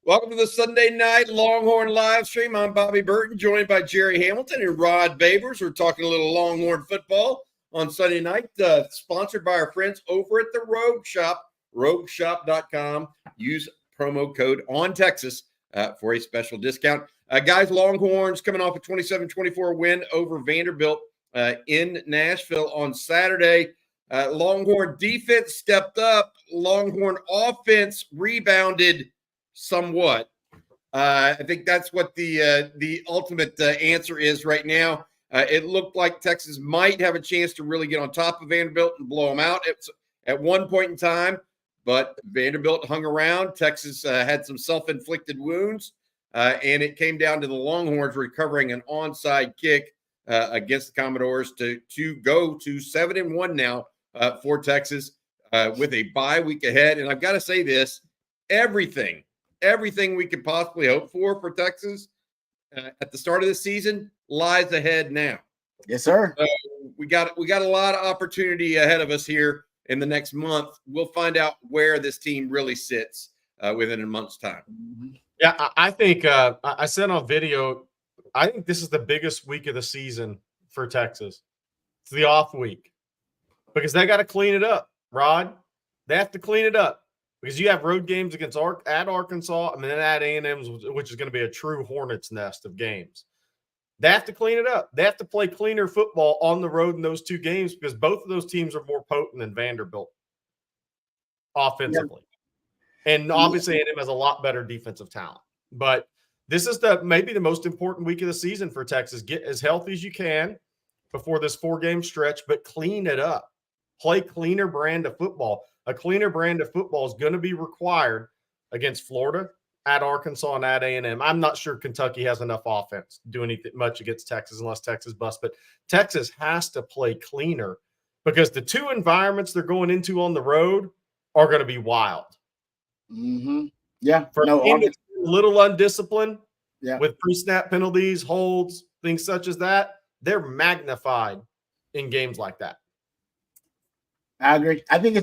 Welcome to the Sunday night Longhorn Livestream. I'm Bobby Burton, joined by Jerry Hamilton and Rod Babers. We're talking a little Longhorn football on Sunday night, sponsored by our friends over at the Rogue Shop, rogueshop.com. Use promo code ONTexas for a special discount. Guys, Longhorns coming off a 27-24 win over Vanderbilt in Nashville on Saturday. Longhorn defense stepped up. Longhorn offense rebounded somewhat. I think that's what the ultimate answer is right now. It looked like Texas might have a chance to really get on top of Vanderbilt and blow them out at one point in time, but Vanderbilt hung around. Texas had some self-inflicted wounds, and it came down to the Longhorns recovering an onside kick against the Commodores to go to 7-1 now for Texas with a bye week ahead. And I've got to say this, everything we could possibly hope for Texas at the start of the season lies ahead now. Yes, sir. So we got a lot of opportunity ahead of us here in the next month. We'll find out where this team really sits within a month's time. Yeah, I think I said on video, I think this is the biggest week of the season for Texas. It's the off week because they got to clean it up, Rod. They have to clean it up. Because you have road games against at Arkansas and then at A&M, which is going to be a true hornet's nest of games. They have to clean it up. They have to play cleaner football on the road in those two games because both of those teams are more potent than Vanderbilt offensively. Yeah. And obviously A&M has a lot better defensive talent. But this is maybe the most important week of the season for Texas. Get as healthy as you can before this 4-game stretch, but clean it up. Play cleaner brand of football. A cleaner brand of football is going to be required against Florida, at Arkansas, and at A&M. I'm not sure Kentucky has enough offense to do anything much against Texas unless Texas busts. But Texas has to play cleaner because the two environments they're going into on the road are going to be wild. Mm-hmm. Yeah. For a little undisciplined with pre-snap penalties, holds, things such as that, they're magnified in games like that. I agree. I think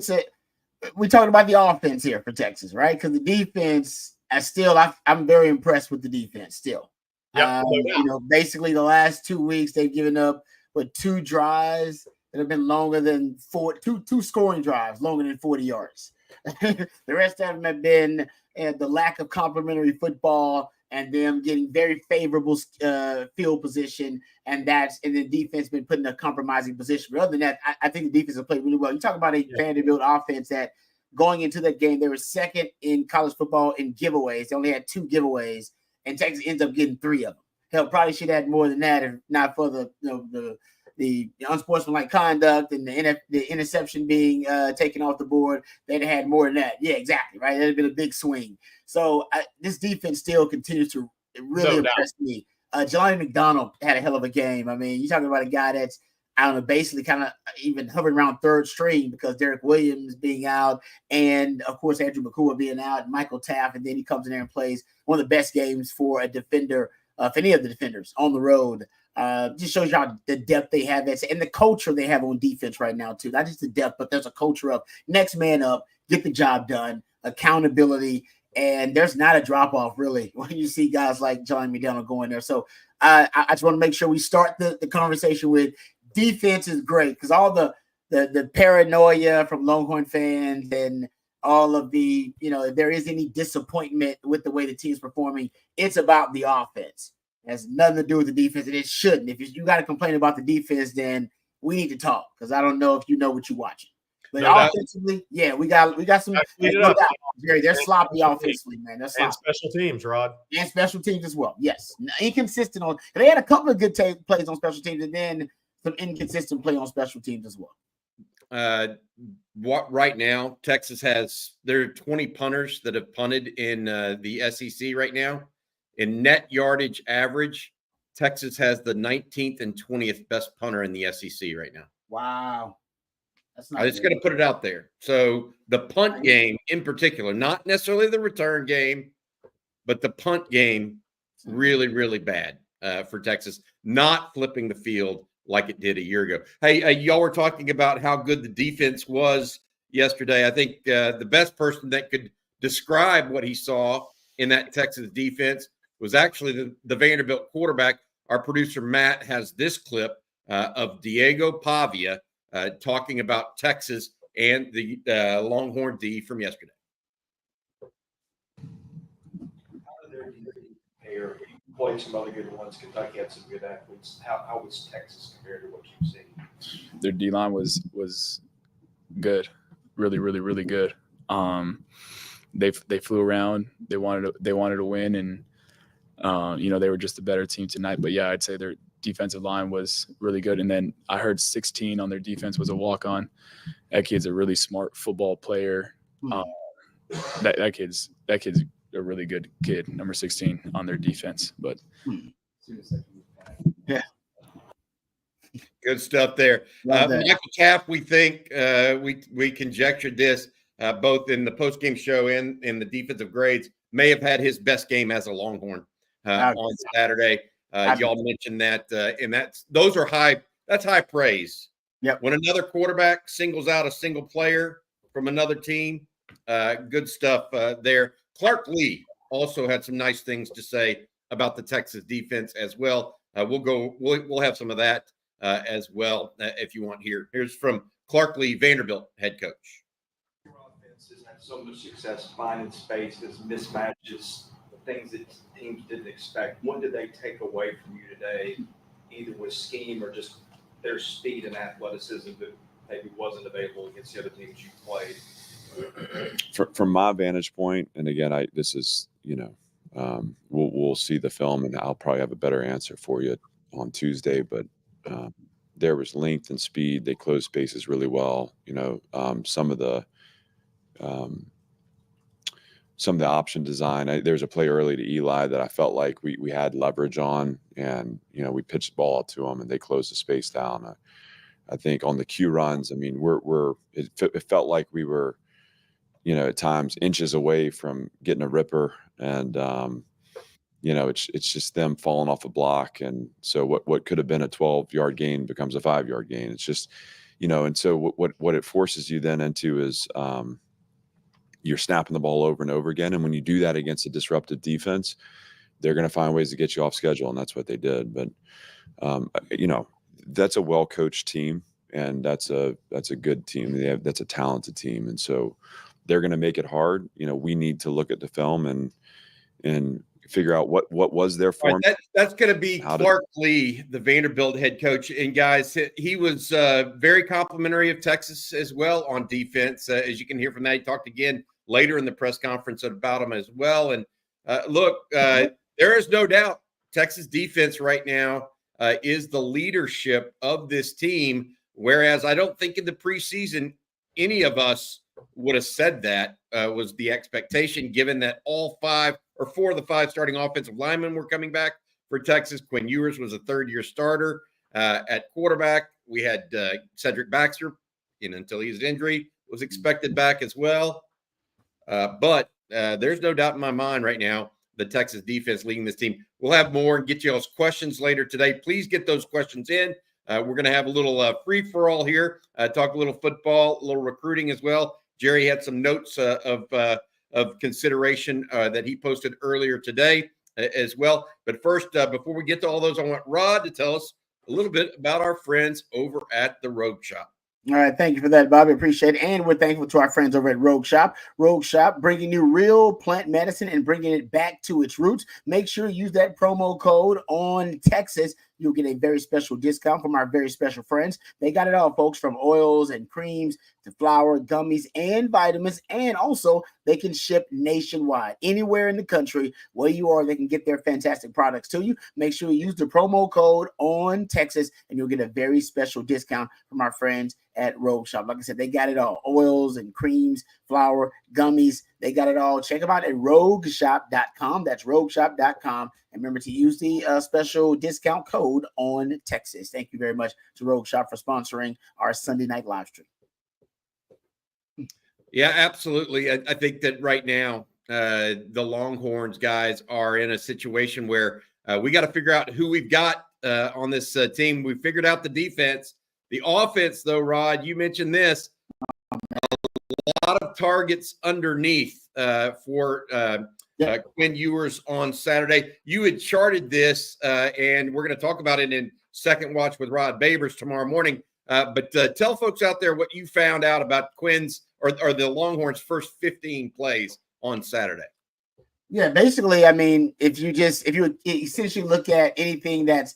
we're talking about the offense here for Texas, right? Because the defense, I'm very impressed with the defense still. Yeah, basically the last 2 weeks they've given up 2 drives that have been longer than two scoring drives longer than 40 yards. The rest of them have been the lack of complementary football and them getting very favorable field position, and the defense been put in a compromising position. But other than that, I think the defense has played really well. You talk about a Vanderbilt offense that going into that game, they were second in college football in giveaways. They only had 2 giveaways, and Texas ends up getting 3 of them. Hell, probably should have had more than that if not for the unsportsmanlike conduct and the interception being taken off the board. They'd have had more than that. Yeah, exactly, right? That'd have been a big swing. So this defense still continues to really impress me. Jelani McDonald had a hell of a game. I mean, you're talking about a guy that's, I don't know, basically kind of even hovering around third string because Derek Williams being out and, of course, Andrew McCool being out and Michael Taft, and then he comes in there and plays one of the best games for a defender, for any of the defenders on the road. Just shows you how the depth they have and the culture they have on defense right now, too. Not just the depth, but there's a culture of next man up, get the job done, accountability, and there's not a drop-off, really, when you see guys like John McDonald going there. So I just want to make sure we start the conversation with defense is great because all the paranoia from Longhorn fans and all of the, if there is any disappointment with the way the team's performing, it's about the offense. It has nothing to do with the defense, and it shouldn't. If you got to complain about the defense, then we need to talk because I don't know if you know what you're watching. But offensively, we got some. They're sloppy offensively, man. They're sloppy. And special teams, Rod. And special teams as well. Yes, inconsistent on. They had a couple of good plays on special teams, and then some inconsistent play on special teams as well. Right now, Texas there are 20 punters that have punted in the SEC right now. In net yardage average, Texas has the 19th and 20th best punter in the SEC right now. Wow. I'm just going to put it out there. So the punt game in particular, not necessarily the return game, but the punt game, really, really bad for Texas, not flipping the field like it did a year ago. Hey, y'all were talking about how good the defense was yesterday. I think the best person that could describe what he saw in that Texas defense was actually the Vanderbilt quarterback. Our producer, Matt, has this clip of Diego Pavia talking about Texas and the Longhorn D from yesterday. How did their D compare? You played some other good ones. Kentucky had some good athletes. How was Texas compared to what you've seen? Their D line was good, really, really, really good. They flew around. They wanted to win, and they were just a better team tonight. But yeah, I'd say their defensive line was really good. And then I heard 16 on their defense was a walk-on. That kid's a really smart football player. That kid's a really good kid, number 16 on their defense. But yeah, good stuff there. Michael Taft, we think we conjectured this both in the post-game show and in the defensive grades, may have had his best game as a Longhorn on Saturday. Y'all mentioned that, and those are high. That's high praise. Yep. When another quarterback singles out a single player from another team, good stuff there. Clark Lee also had some nice things to say about the Texas defense as well. We'll have some of that as well if you want here. Here's from Clark Lee, Vanderbilt head coach. Your offense has had so much success finding spaces, mismatches, things that teams didn't expect. What did they take away from you today, either with scheme or just their speed and athleticism that maybe wasn't available against the other teams you played? From my vantage point, and again, we'll see the film, and I'll probably have a better answer for you on Tuesday. But there was length and speed. They closed spaces really well. Some of the option design. There's a play early to Eli that I felt like we had leverage on, and we pitched the ball out to them, and they closed the space down. I think on the Q runs, I mean, it felt like we were, at times inches away from getting a ripper, and it's just them falling off a block, and so what could have been a 12-yard gain becomes a 5-yard gain. It's just, and so what it forces you then into is you're snapping the ball over and over again, and when you do that against a disruptive defense, they're going to find ways to get you off schedule, and that's what they did. But that's a well-coached team, and that's a good team. That's a talented team, and so they're going to make it hard. We need to look at the film and figure out what was their form. Right, that's going to be Clark Lee, the Vanderbilt head coach. And guys, he was very complimentary of Texas as well on defense. As you can hear from that, he talked again later in the press conference about him as well. And there is no doubt Texas defense right now is the leadership of this team. Whereas I don't think in the preseason any of us would have said that was the expectation, given that all 5 or 4 of the 5 starting offensive linemen were coming back for Texas. Quinn Ewers was a third-year starter at quarterback. We had Cedric Baxter, until his injury, was expected back as well. But there's no doubt in my mind right now the Texas defense leading this team. We'll have more and get you all's questions later today. Please get those questions in. We're going to have a little free-for-all here, talk a little football, a little recruiting as well. Jerry had some notes of consideration that he posted earlier today as well. But first, before we get to all those, I want Rod to tell us a little bit about our friends over at the Rogue Shop. All right, thank you for that, Bobby. Appreciate it. And we're thankful to our friends over at Rogue Shop. Rogue Shop, bringing you real plant medicine and bringing it back to its roots. Make sure you use that promo code on Texas. You'll get a very special discount from our very special friends. They got it all, folks, from oils and creams to flour, gummies, and vitamins. And also, they can ship nationwide. Anywhere in the country where you are, they can get their fantastic products to you. Make sure you use the promo code on Texas, and you'll get a very special discount from our friends at Rogue Shop. Like I said, they got it all. Oils and creams, flour, gummies. They got it all. Check them out at rogueshop.com. That's rogueshop.com. And remember to use the special discount code on Texas. Thank you very much to Rogue Shop for sponsoring our Sunday night live stream. Yeah, absolutely. I think that right now the Longhorns guys are in a situation where we got to figure out who we've got on this team. We figured out the defense. The offense, though, Rod, you mentioned this. A lot of targets underneath for Quinn Ewers on Saturday. You had charted this, and we're going to talk about it in Second Watch with Rod Babers tomorrow morning. But tell folks out there what you found out about Quinn's or the Longhorns' first 15 plays on Saturday. Yeah, basically, I mean, if you essentially look at anything that's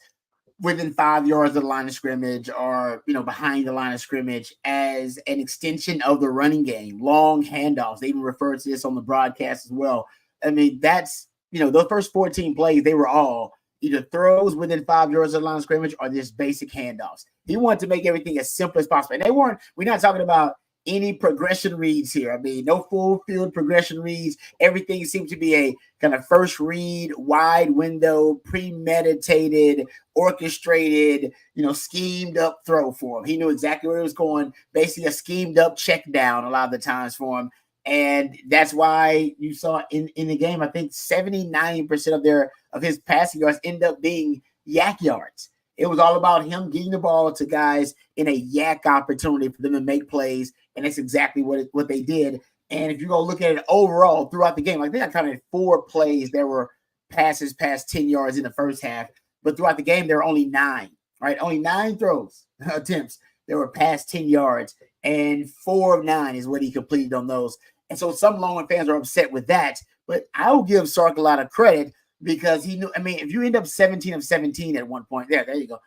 within 5 yards of the line of scrimmage or, behind the line of scrimmage as an extension of the running game, long handoffs. They even refer to this on the broadcast as well. I mean, that's, those first 14 plays, they were all either throws within 5 yards of the line of scrimmage or just basic handoffs. He wanted to make everything as simple as possible. And we're not talking about any progression reads here. I mean, no full field progression reads. Everything seemed to be a kind of first read, wide window, premeditated, orchestrated, schemed up throw for him. He knew exactly where he was going, basically a schemed up check down a lot of the times for him. And that's why you saw in the game, I think 79% of his passing yards end up being yak yards. It was all about him getting the ball to guys in a yak opportunity for them to make plays. And that's exactly what they did. And if you go look at it overall throughout the game, I think I counted 4 plays. There were passes past 10 yards in the first half. But throughout the game, there were only 9, right? Only 9 throws attempts. There were past 10 yards. And 4 of 9 is what he completed on those. And so some Longhorn fans are upset with that. But I will give Sark a lot of credit because he knew. I mean, if you end up 17 of 17 at one point, there you go.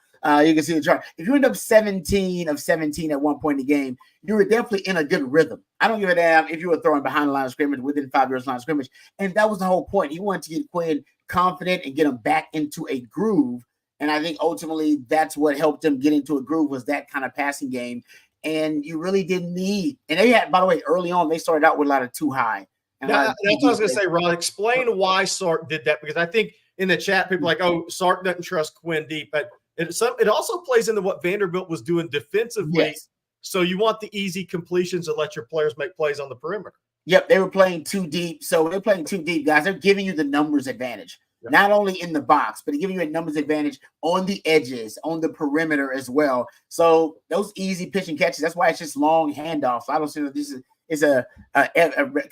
You can see the chart. If you end up 17 of 17 at one point in the game, you were definitely in a good rhythm. I don't give a damn if you were throwing behind the line of scrimmage, within 5 yards of the line of scrimmage. And that was the whole point. He wanted to get Quinn confident and get him back into a groove. And I think ultimately that's what helped him get into a groove was that kind of passing game. And you really didn't need. And they had, by the way, early on, they started out with a lot of too high. That's what I was going to say, Ron. Explain why Sark did that, because I think in the chat, people are like, oh, Sark doesn't trust Quinn deep. But it also plays into what Vanderbilt was doing defensively. Yes. So you want the easy completions to let your players make plays on the perimeter. Yep, they were playing too deep. So they're playing too deep, guys. They're giving you the numbers advantage. Yep. Not only in the box, but they're giving you a numbers advantage on the edges, on the perimeter as well. So those easy pitch and catches, that's why it's just long handoffs. I don't see that this is a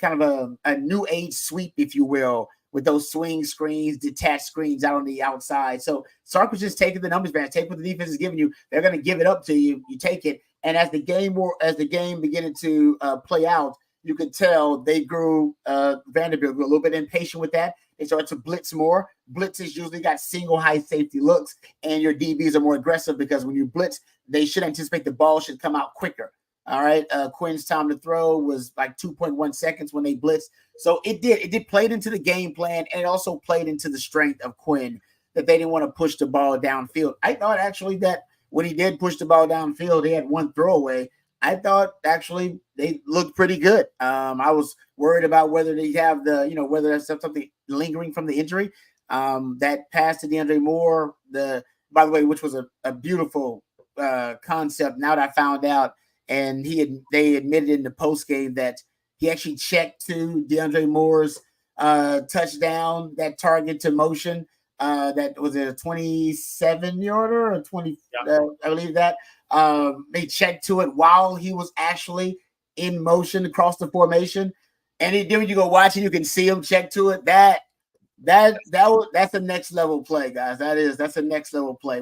kind of a new age sweep, if you will, with those swing screens, detached screens out on the outside. So Sark was just taking the numbers advantage. Take what the defense is giving you. They're going to give it up to you. You take it. And as the game beginning to play out, you could tell they grew. Vanderbilt grew a little bit impatient with that. They started to blitz more. Blitzes usually got single high safety looks, and your DBs are more aggressive because when you blitz, they should anticipate the ball should come out quicker. All right. Quinn's time to throw was like 2.1 seconds when they blitzed. So it did play into the game plan, and it also played into the strength of Quinn that they didn't want to push the ball downfield. I thought actually that when he did push the ball downfield, they had one throwaway. I thought actually they looked pretty good. I was worried about whether they have whether that's something lingering from the injury. That pass to DeAndre Moore, by the way, which was a beautiful concept. Now that I found out, and they admitted in the post game that he actually checked to DeAndre Moore's touchdown, that target to motion. That was a 27-yarder or 20. Yeah. I believe that. They checked to it while he was actually in motion across the formation. And then when you go watch it, you can see him check to it. That's a next level play, guys. That's a next level play.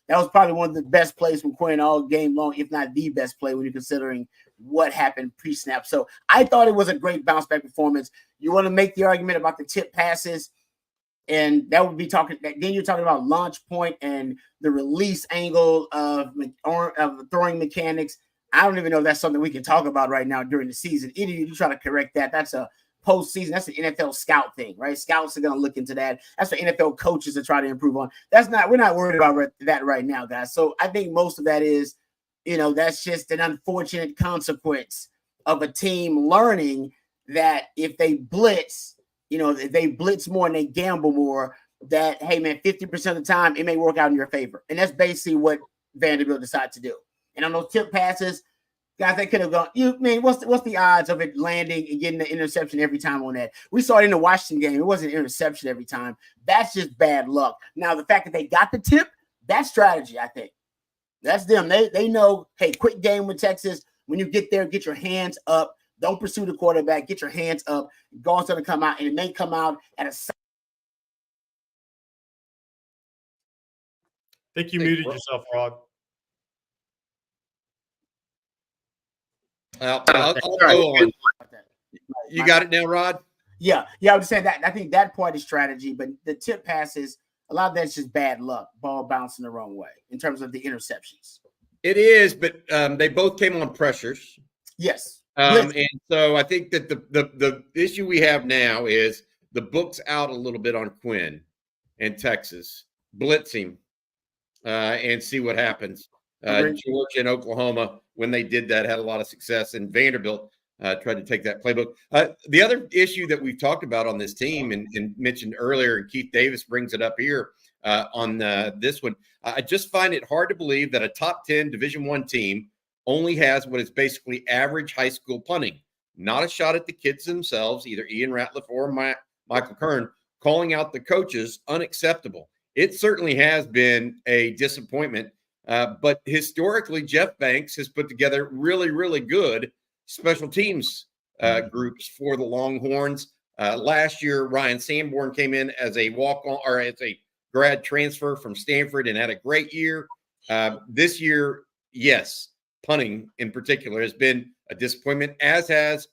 That was probably one of the best plays from Quinn all game long, if not the best play when you're considering what happened pre-snap. So I thought it was a great bounce back performance. You want to make the argument about the tip passes, and that would be talking. Then you're talking about launch point and the release angle of throwing mechanics. I don't even know if that's something we can talk about right now during the season. Either you try to correct that. That's a postseason. That's an NFL scout thing, right? Scouts are going to look into that. That's for NFL coaches to try to improve on. We're not worried about that right now, guys. So I think most of that is, that's just an unfortunate consequence of a team learning that if they blitz, if they blitz more and they gamble more, that, hey, man, 50% of the time it may work out in your favor. And that's basically what Vanderbilt decided to do. And on those tip passes, guys, they could have gone, what's the odds of it landing and getting the interception every time on that? We saw it in the Washington game. It wasn't an interception every time. That's just bad luck. Now, the fact that they got the tip, that's strategy, I think. That's them. They know, hey, quick game with Texas. When you get there, get your hands up. Don't pursue the quarterback. Get your hands up. Ball's going to come out, and it may come out at a. I think you muted yourself, Rod. I'll go on. You got it now, Rod? Yeah. I would say that. I think that part is strategy, but the tip passes, a lot of that's just bad luck, ball bouncing the wrong way in terms of the interceptions. It is, but they both came on pressures. Yes. And so I think that the issue we have now is the book's out a little bit on Quinn and Texas. Blitz him and see what happens. Georgia and Oklahoma, when they did that, had a lot of success, and Vanderbilt tried to take that playbook. The other issue that we've talked about on this team and mentioned earlier, and Keith Davis brings it up here on this one, I just find it hard to believe that a top 10 Division I team only has what is basically average high school punting. Not a shot at the kids themselves, either Ian Ratliff or Michael Kern, calling out the coaches unacceptable. It certainly has been a disappointment. But historically, Jeff Banks has put together really, really good special teams groups for the Longhorns. Last year, Ryan Sanborn came in as a walk-on or as a grad transfer from Stanford and had a great year. This year, yes, punting in particular has been a disappointment, as has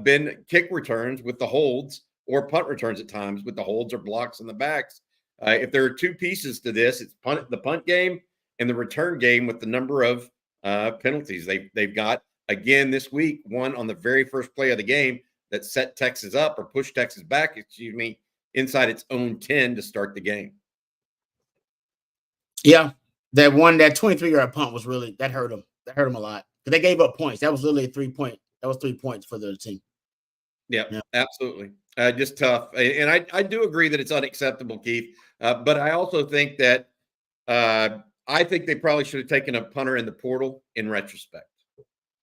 been kick returns with the holds or punt returns at times with the holds or blocks in the backs. If there are two pieces to this, it's the punt game and the return game with the number of penalties they've got. Again, this week, one on the very first play of the game that set Texas up or pushed Texas back, inside its own 10 to start the game. Yeah, that 23-yard punt was really, that hurt them. That hurt them a lot. Because they gave up points. That was literally a 3 point. That was 3 points for the team. Yeah, absolutely. Just tough. And I do agree that it's unacceptable, Keith. But I also think that I think they probably should have taken a punter in the portal in retrospect.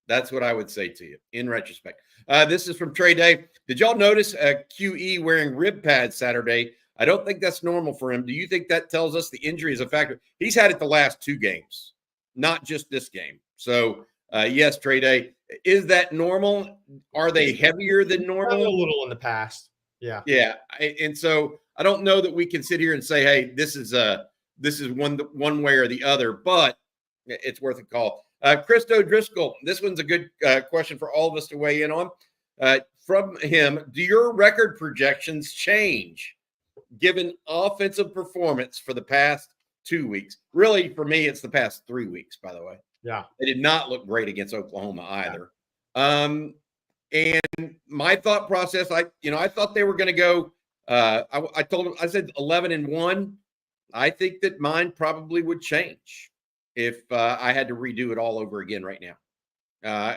That's what I would say to you in retrospect. This is from Trey Day. Did y'all notice QE wearing rib pads Saturday? I don't think that's normal for him. Do you think that tells us the injury is a factor? He's had it the last two games, not just this game. So, yes, Trey Day. Is that normal? Are they heavier than normal? A little in the past. Yeah. Yeah. And so I don't know that we can sit here and say, hey, this is one way or the other, but it's worth a call. Christo Driscoll, this one's a good question for all of us to weigh in on. From him, do your record projections change given offensive performance for the past 2 weeks? Really, for me, it's the past 3 weeks, by the way. Yeah. They did not look great against Oklahoma either. And my thought process, I thought they were going to go, I told him, I said 11-1. I think that mine probably would change if I had to redo it all over again right now.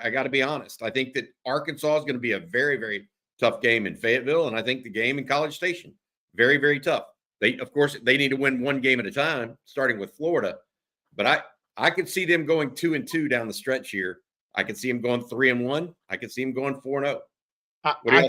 I got to be honest. I think that Arkansas is going to be a very, very tough game in Fayetteville, and I think the game in College Station, very, very tough. Of course, they need to win one game at a time, starting with Florida. But I could see them going 2-2 down the stretch here. I could see them going 3-1. I could see them going 4-0. I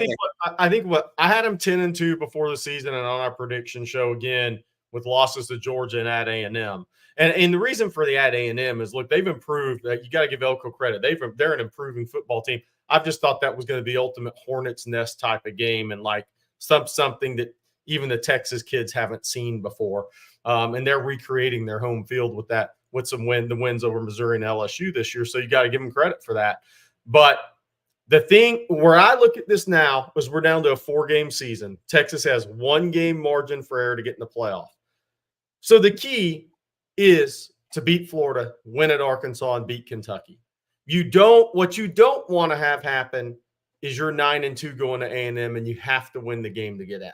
think I had them 10-2 before the season, and on our prediction show again with losses to Georgia and at A&M. And the reason for the at A&M is, look, they've improved. You got to give Elko credit. They're an improving football team. I've just thought that was going to be ultimate hornet's nest type of game, and like something that even the Texas kids haven't seen before. And they're recreating their home field with that, with the wins over Missouri and LSU this year. So you got to give them credit for that. But the thing where I look at this now is we're down to a 4-game season. Texas has 1 game margin for error to get in the playoff. So the key is to beat Florida, win at Arkansas, and beat Kentucky. What you don't want to have happen is you're 9-2 going to A&M and you have to win the game to get in.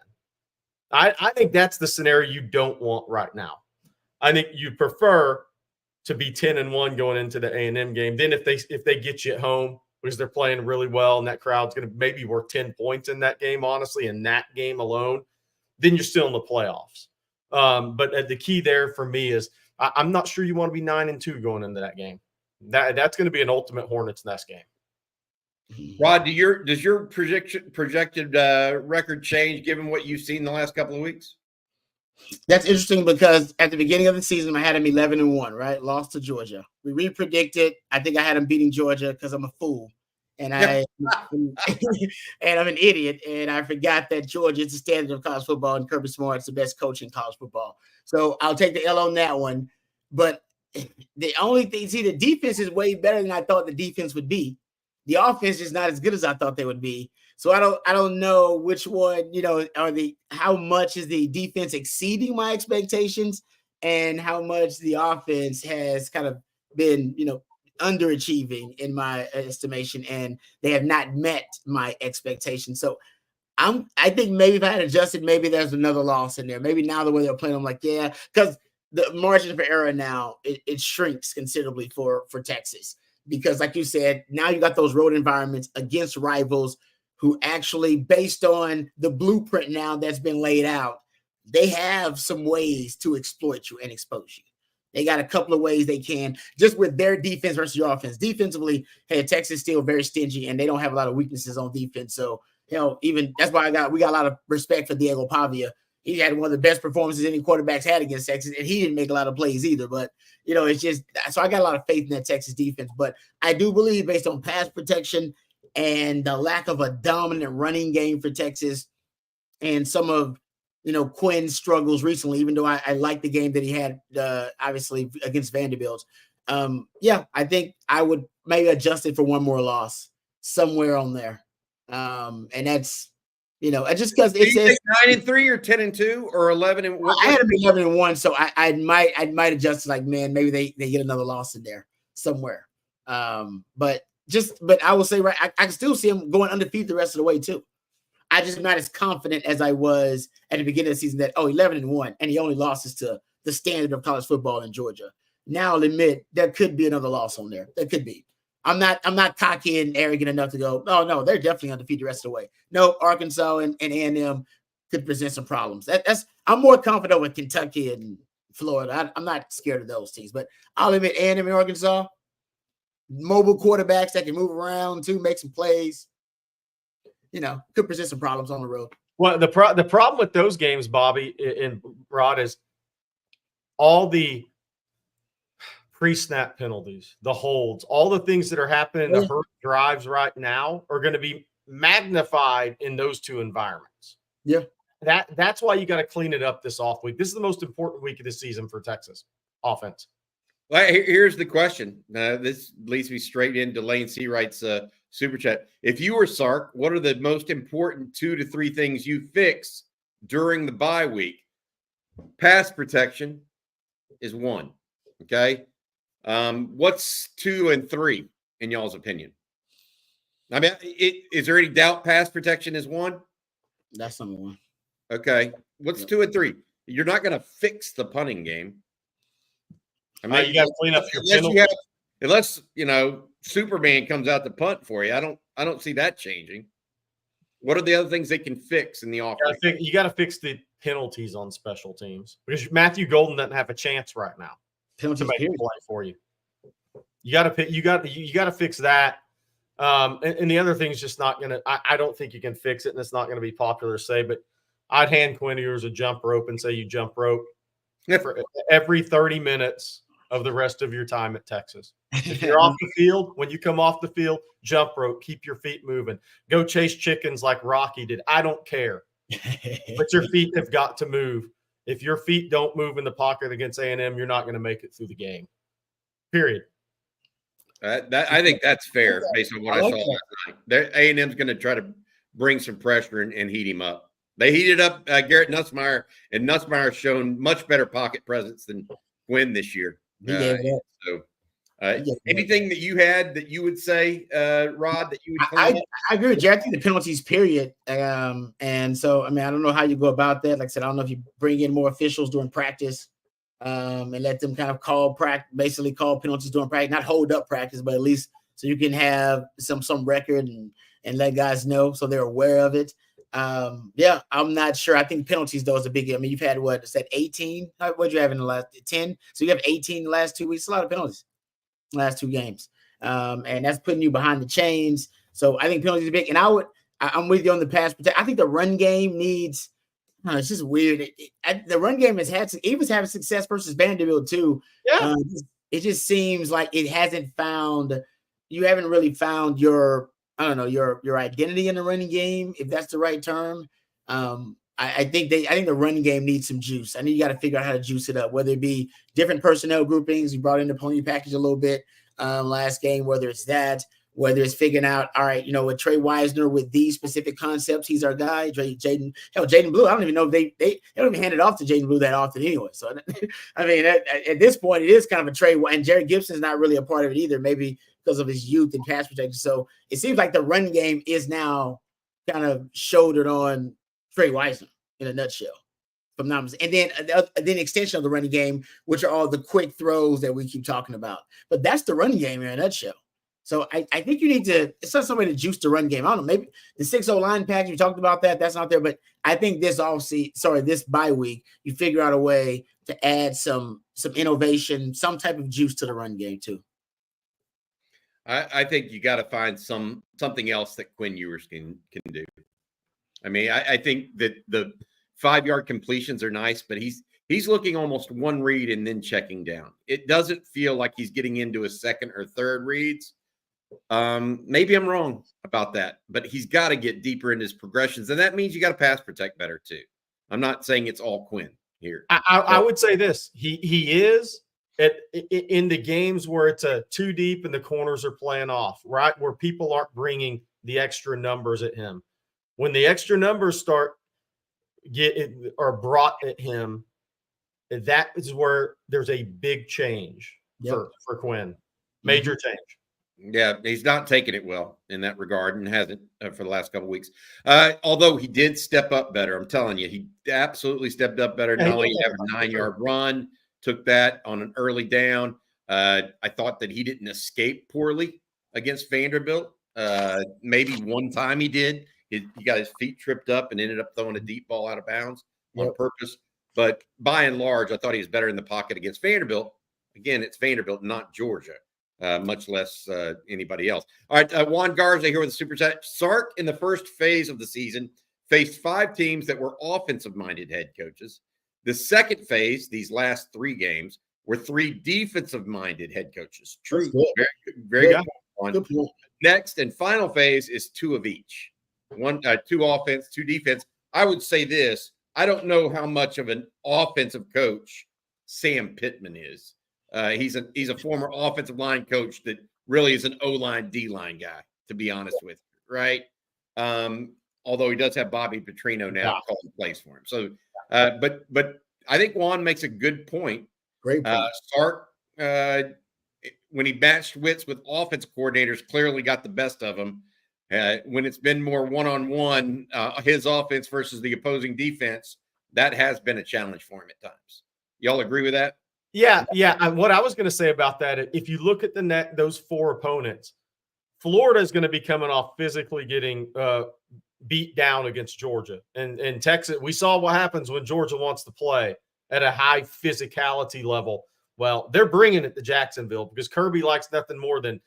I think that's the scenario you don't want right now. I think you prefer to be 10-1 going into the A&M game. Then if they get you at home because they're playing really well and that crowd's going to maybe worth 10 points in that game, honestly, in that game alone, then you're still in the playoffs. But the key there for me is I'm not sure you want to be 9-2 going into that game. That's going to be an ultimate hornet's nest game. Rod, does your projected record change given what you've seen the last couple of weeks? That's interesting because at the beginning of the season, I had him 11-1, right? Lost to Georgia. We re-predicted. I think I had him beating Georgia because I'm a fool. and and I'm an idiot, and I forgot that Georgia is the standard of college football, and Kirby Smart's the best coach in college football. So I'll take the L on that one. But the only thing, see, the defense is way better than I thought the defense would be. The offense is not as good as I thought they would be. So I don't know which one, how much is the defense exceeding my expectations and how much the offense has kind of been, underachieving in my estimation, and they have not met my expectations. So I think maybe if I had adjusted, maybe there's another loss in there. Maybe now the way they're playing, I'm like, yeah, because the margin for error now it shrinks considerably for Texas, because like you said, now you got those road environments against rivals who actually, based on the blueprint now that's been laid out, they have some ways to exploit you and expose you. They got a couple of ways they can, just with their defense versus your offense. Defensively, hey, Texas is still very stingy, and they don't have a lot of weaknesses on defense. So, even that's why we got a lot of respect for Diego Pavia. He had one of the best performances any quarterbacks had against Texas, and he didn't make a lot of plays either. But, it's just – so I got a lot of faith in that Texas defense. But I do believe, based on pass protection and the lack of a dominant running game for Texas and some of – Quinn's struggles recently, even though I like the game that he had, obviously, against Vanderbilt. I think I would maybe adjust it for one more loss somewhere on there. And that's, just because it says 9-3 or 10-2 or 11 and I had to be 11-1, so I might adjust, like, man, maybe they get another loss in there somewhere. But I will say, right, I can still see him going undefeated the rest of the way too. I just am not as confident as I was at the beginning of the season that 11-1, and he only losses to the standard of college football in Georgia. Now I'll admit there could be another loss on there. There could be. I'm not cocky and arrogant enough to go, oh no, they're definitely undefeated the rest of the way. No, Arkansas and A&M could present some problems. I'm more confident with Kentucky and Florida. I'm not scared of those teams, but I'll admit A&M and Arkansas, mobile quarterbacks that can move around too, make some plays. Could present some problems on the road. Well, the problem with those games, Bobby and Rod, is all the pre-snap penalties, the holds, all the things that are happening, the hurt drives right now are going to be magnified in those two environments. Yeah. That's why you got to clean it up this off week. This is the most important week of the season for Texas offense. Well, here's the question. This leads me straight into Lane Seawright's super chat. If you were Sark, what are the most important 2 to 3 things you fix during the bye week? Pass protection is 1. Okay. What's 2 and 3 in y'all's opinion? I mean, is there any doubt pass protection is 1? That's number 1. Okay. What's 2 and 3? You're not going to fix the punting game. I mean, you got to clean up your penalty. Unless Superman comes out to punt for you. I don't see that changing. What are the other things they can fix in the offense? You got to fix the penalties on special teams, because Matthew Golden doesn't have a chance right now to make a play for you. You got to fix that. And the other thing's just not going to. I don't think you can fix it, and it's not going to be popular to say. But I'd hand Quinn Ewers a jump rope and say you jump rope for every 30 minutes of the rest of your time at Texas. If you're off the field, when you come off the field, jump rope, keep your feet moving. Go chase chickens like Rocky did. I don't care. But your feet have got to move. If your feet don't move in the pocket against A&M, you're not going to make it through the game. Period. I think that's fair based on what I saw last night. A&M's going to try to bring some pressure and heat him up. They heated up Garrett Nussmeier, and Nussmeier's shown much better pocket presence than Quinn this year. Anything that you had that you would say, Rod, that you would I agree with you. I think the penalties, period. And so, I mean, I don't know how you go about that. Like I said, I don't know if you bring in more officials during practice and let them kind of call penalties during practice, not hold up practice, but at least so you can have some record and let guys know so they're aware of it. I'm not sure. I think penalties, though, is a big. I mean, you've had 18? What'd you have in the last 10? So you have 18 in the last 2 weeks. A lot of penalties, in the last 2 games, and that's putting you behind the chains. So I think penalties are big. And I'm with you on the pass protection. I think the run game needs. It's just weird. The run game has had. He was having success versus Vanderbilt too. Yeah. It just seems like it hasn't found. You haven't really found your I don't know, your identity in the running game, if that's the right term. I think the running game needs some juice. I think you got to figure out how to juice it up, whether it be different personnel groupings. You brought in the pony package a little bit last game, whether it's that, whether it's figuring out, all right, with Trey Wisner with these specific concepts, he's our guy. Jaden Blue, I don't even know if they don't even hand it off to Jaden Blue that often anyway. So, I mean, at this point, it is kind of a Trey, and Jared Gibson's not really a part of it either, maybe because of his youth and pass protection. So it seems like the run game is now kind of shouldered on Trey Wisner in a nutshell. From numbers, and then extension of the running game, which are all the quick throws that we keep talking about. But that's the running game in a nutshell. So I think you need to, it's not some way to juice the run game. I don't know, maybe the 6-0 line package, we talked about that's not there. But I think this bye week, you figure out a way to add some innovation, some type of juice to the run game too. I think you got to find something else that Quinn Ewers can do. I mean, I think that the 5-yard completions are nice, but he's looking almost one read and then checking down. It doesn't feel like he's getting into his second or third reads. Maybe I'm wrong about that, but he's got to get deeper in his progressions, and that means you got to pass protect better too. I'm not saying it's all Quinn here. I would say this: he is in the games where it's a too deep and the corners are playing off, right, where people aren't bringing the extra numbers at him. When the extra numbers start are brought at him, that is where there's a big change for Quinn. Major change. Yeah, he's not taking it well in that regard and hasn't for the last couple of weeks. Although he did step up better. I'm telling you, he absolutely stepped up better. Not only have a 9-yard run, took that on an early down. I thought that he didn't escape poorly against Vanderbilt. Maybe one time he did. He got his feet tripped up and ended up throwing a deep ball out of bounds on purpose. But by and large, I thought he was better in the pocket against Vanderbilt. Again, it's Vanderbilt, not Georgia, much less anybody else. All right, Juan Garza here with the Super Chat. Sark, in the first phase of the season, faced 5 teams that were offensive-minded head coaches. The second phase, these last 3 games, were 3 defensive-minded head coaches. True. Very good. Next and final phase is 2 of each. 2 offense, 2 defense. I would say this. I don't know how much of an offensive coach Sam Pittman is. He's a former offensive line coach that really is an O-line, D-line guy, to be honest with you, right? Although he does have Bobby Petrino now calling plays for him. So, but I think Juan makes a good point. Great point. Sark, when he matched wits with offense coordinators, clearly got the best of them. When it's been more one-on-one, his offense versus the opposing defense, that has been a challenge for him at times. Y'all agree with that? Yeah. What I was going to say about that, if you look at those 4 opponents, Florida is going to be coming off physically getting beat down against Georgia. And Texas, we saw what happens when Georgia wants to play at a high physicality level. Well, they're bringing it to Jacksonville because Kirby likes nothing more than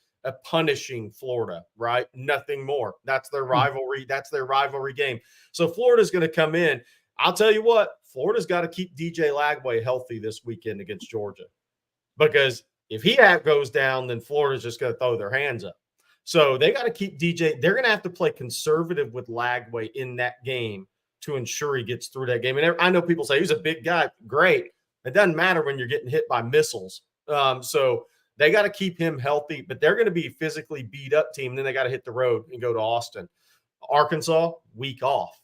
punishing Florida, right? Nothing more. That's their rivalry. That's their rivalry game. So Florida's going to come in. I'll tell you what, Florida's got to keep DJ Lagway healthy this weekend against Georgia, because if he goes down, then Florida's just going to throw their hands up. So they got to keep DJ. They're going to have to play conservative with Lagway in that game to ensure he gets through that game. And I know people say he's a big guy. Great. It doesn't matter when you're getting hit by missiles. So they got to keep him healthy, but they're going to be a physically beat up team. Then they got to hit the road and go to Austin. Arkansas, week off.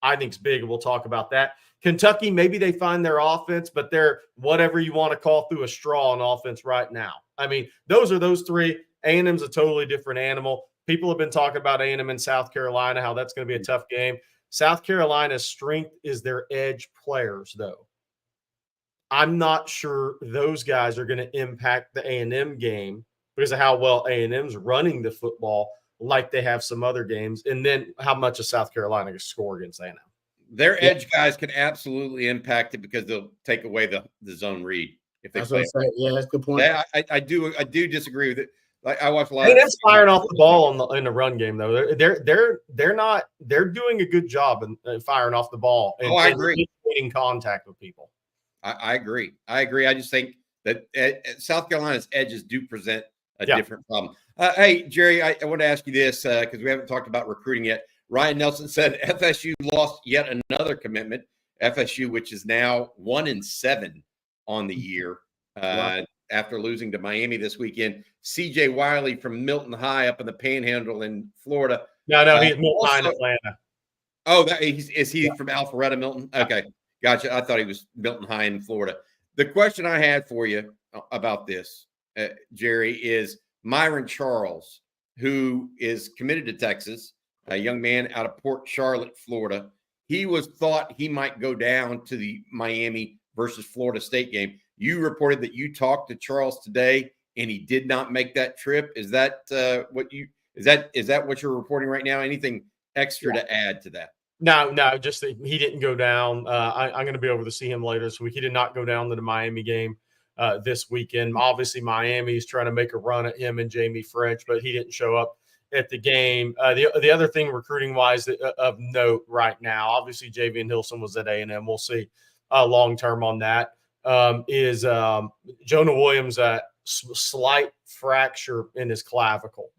I think it's big, and we'll talk about that. Kentucky, maybe they find their offense, but they're whatever you want to call through a straw on offense right now. I mean, those 3. A&M's a totally different animal. People have been talking about A&M in South Carolina, how that's going to be a tough game. South Carolina's strength is their edge players, though. I'm not sure those guys are going to impact the A&M game because of how well A&M's running the football, like they have some other games, and then how much of South Carolina can score against A&M. Their edge guys can absolutely impact it because they'll take away the zone read if they play. Yeah, that's a good point. Yeah, I do disagree with it. Like I watch a lot. A&M's firing off the ball in the run game though. They're doing a good job in firing off the ball. And, I agree. Getting contact with people. I agree. I just think that South Carolina's edges do present different problem. Hey, Jerry, I want to ask you this because we haven't talked about recruiting yet. Ryan Nelson said FSU lost yet another commitment. FSU, which is now 1-7 on the year after losing to Miami this weekend. C.J. Wiley from Milton High up in the Panhandle in Florida. No, he's Milton High in Atlanta. Oh, is he from Alpharetta, Milton? Okay, gotcha. I thought he was Milton High in Florida. The question I had for you about this, Jerry, is Myron Charles, who is committed to Texas, a young man out of Port Charlotte, Florida. He was thought he might go down to the Miami versus Florida State game. You reported that you talked to Charles today, and he did not make that trip. Is that what you're reporting right now? Anything extra to add to that? No, just that he didn't go down. I'm going to be over to see him later this week. He did not go down to the Miami game this weekend. Obviously, Miami's trying to make a run at him and Jamie French, but he didn't show up at the game. The other thing recruiting-wise of note right now, obviously Javian Hilson was at A&M. We'll see long-term on that, is Jonah Williams' slight fracture in his clavicle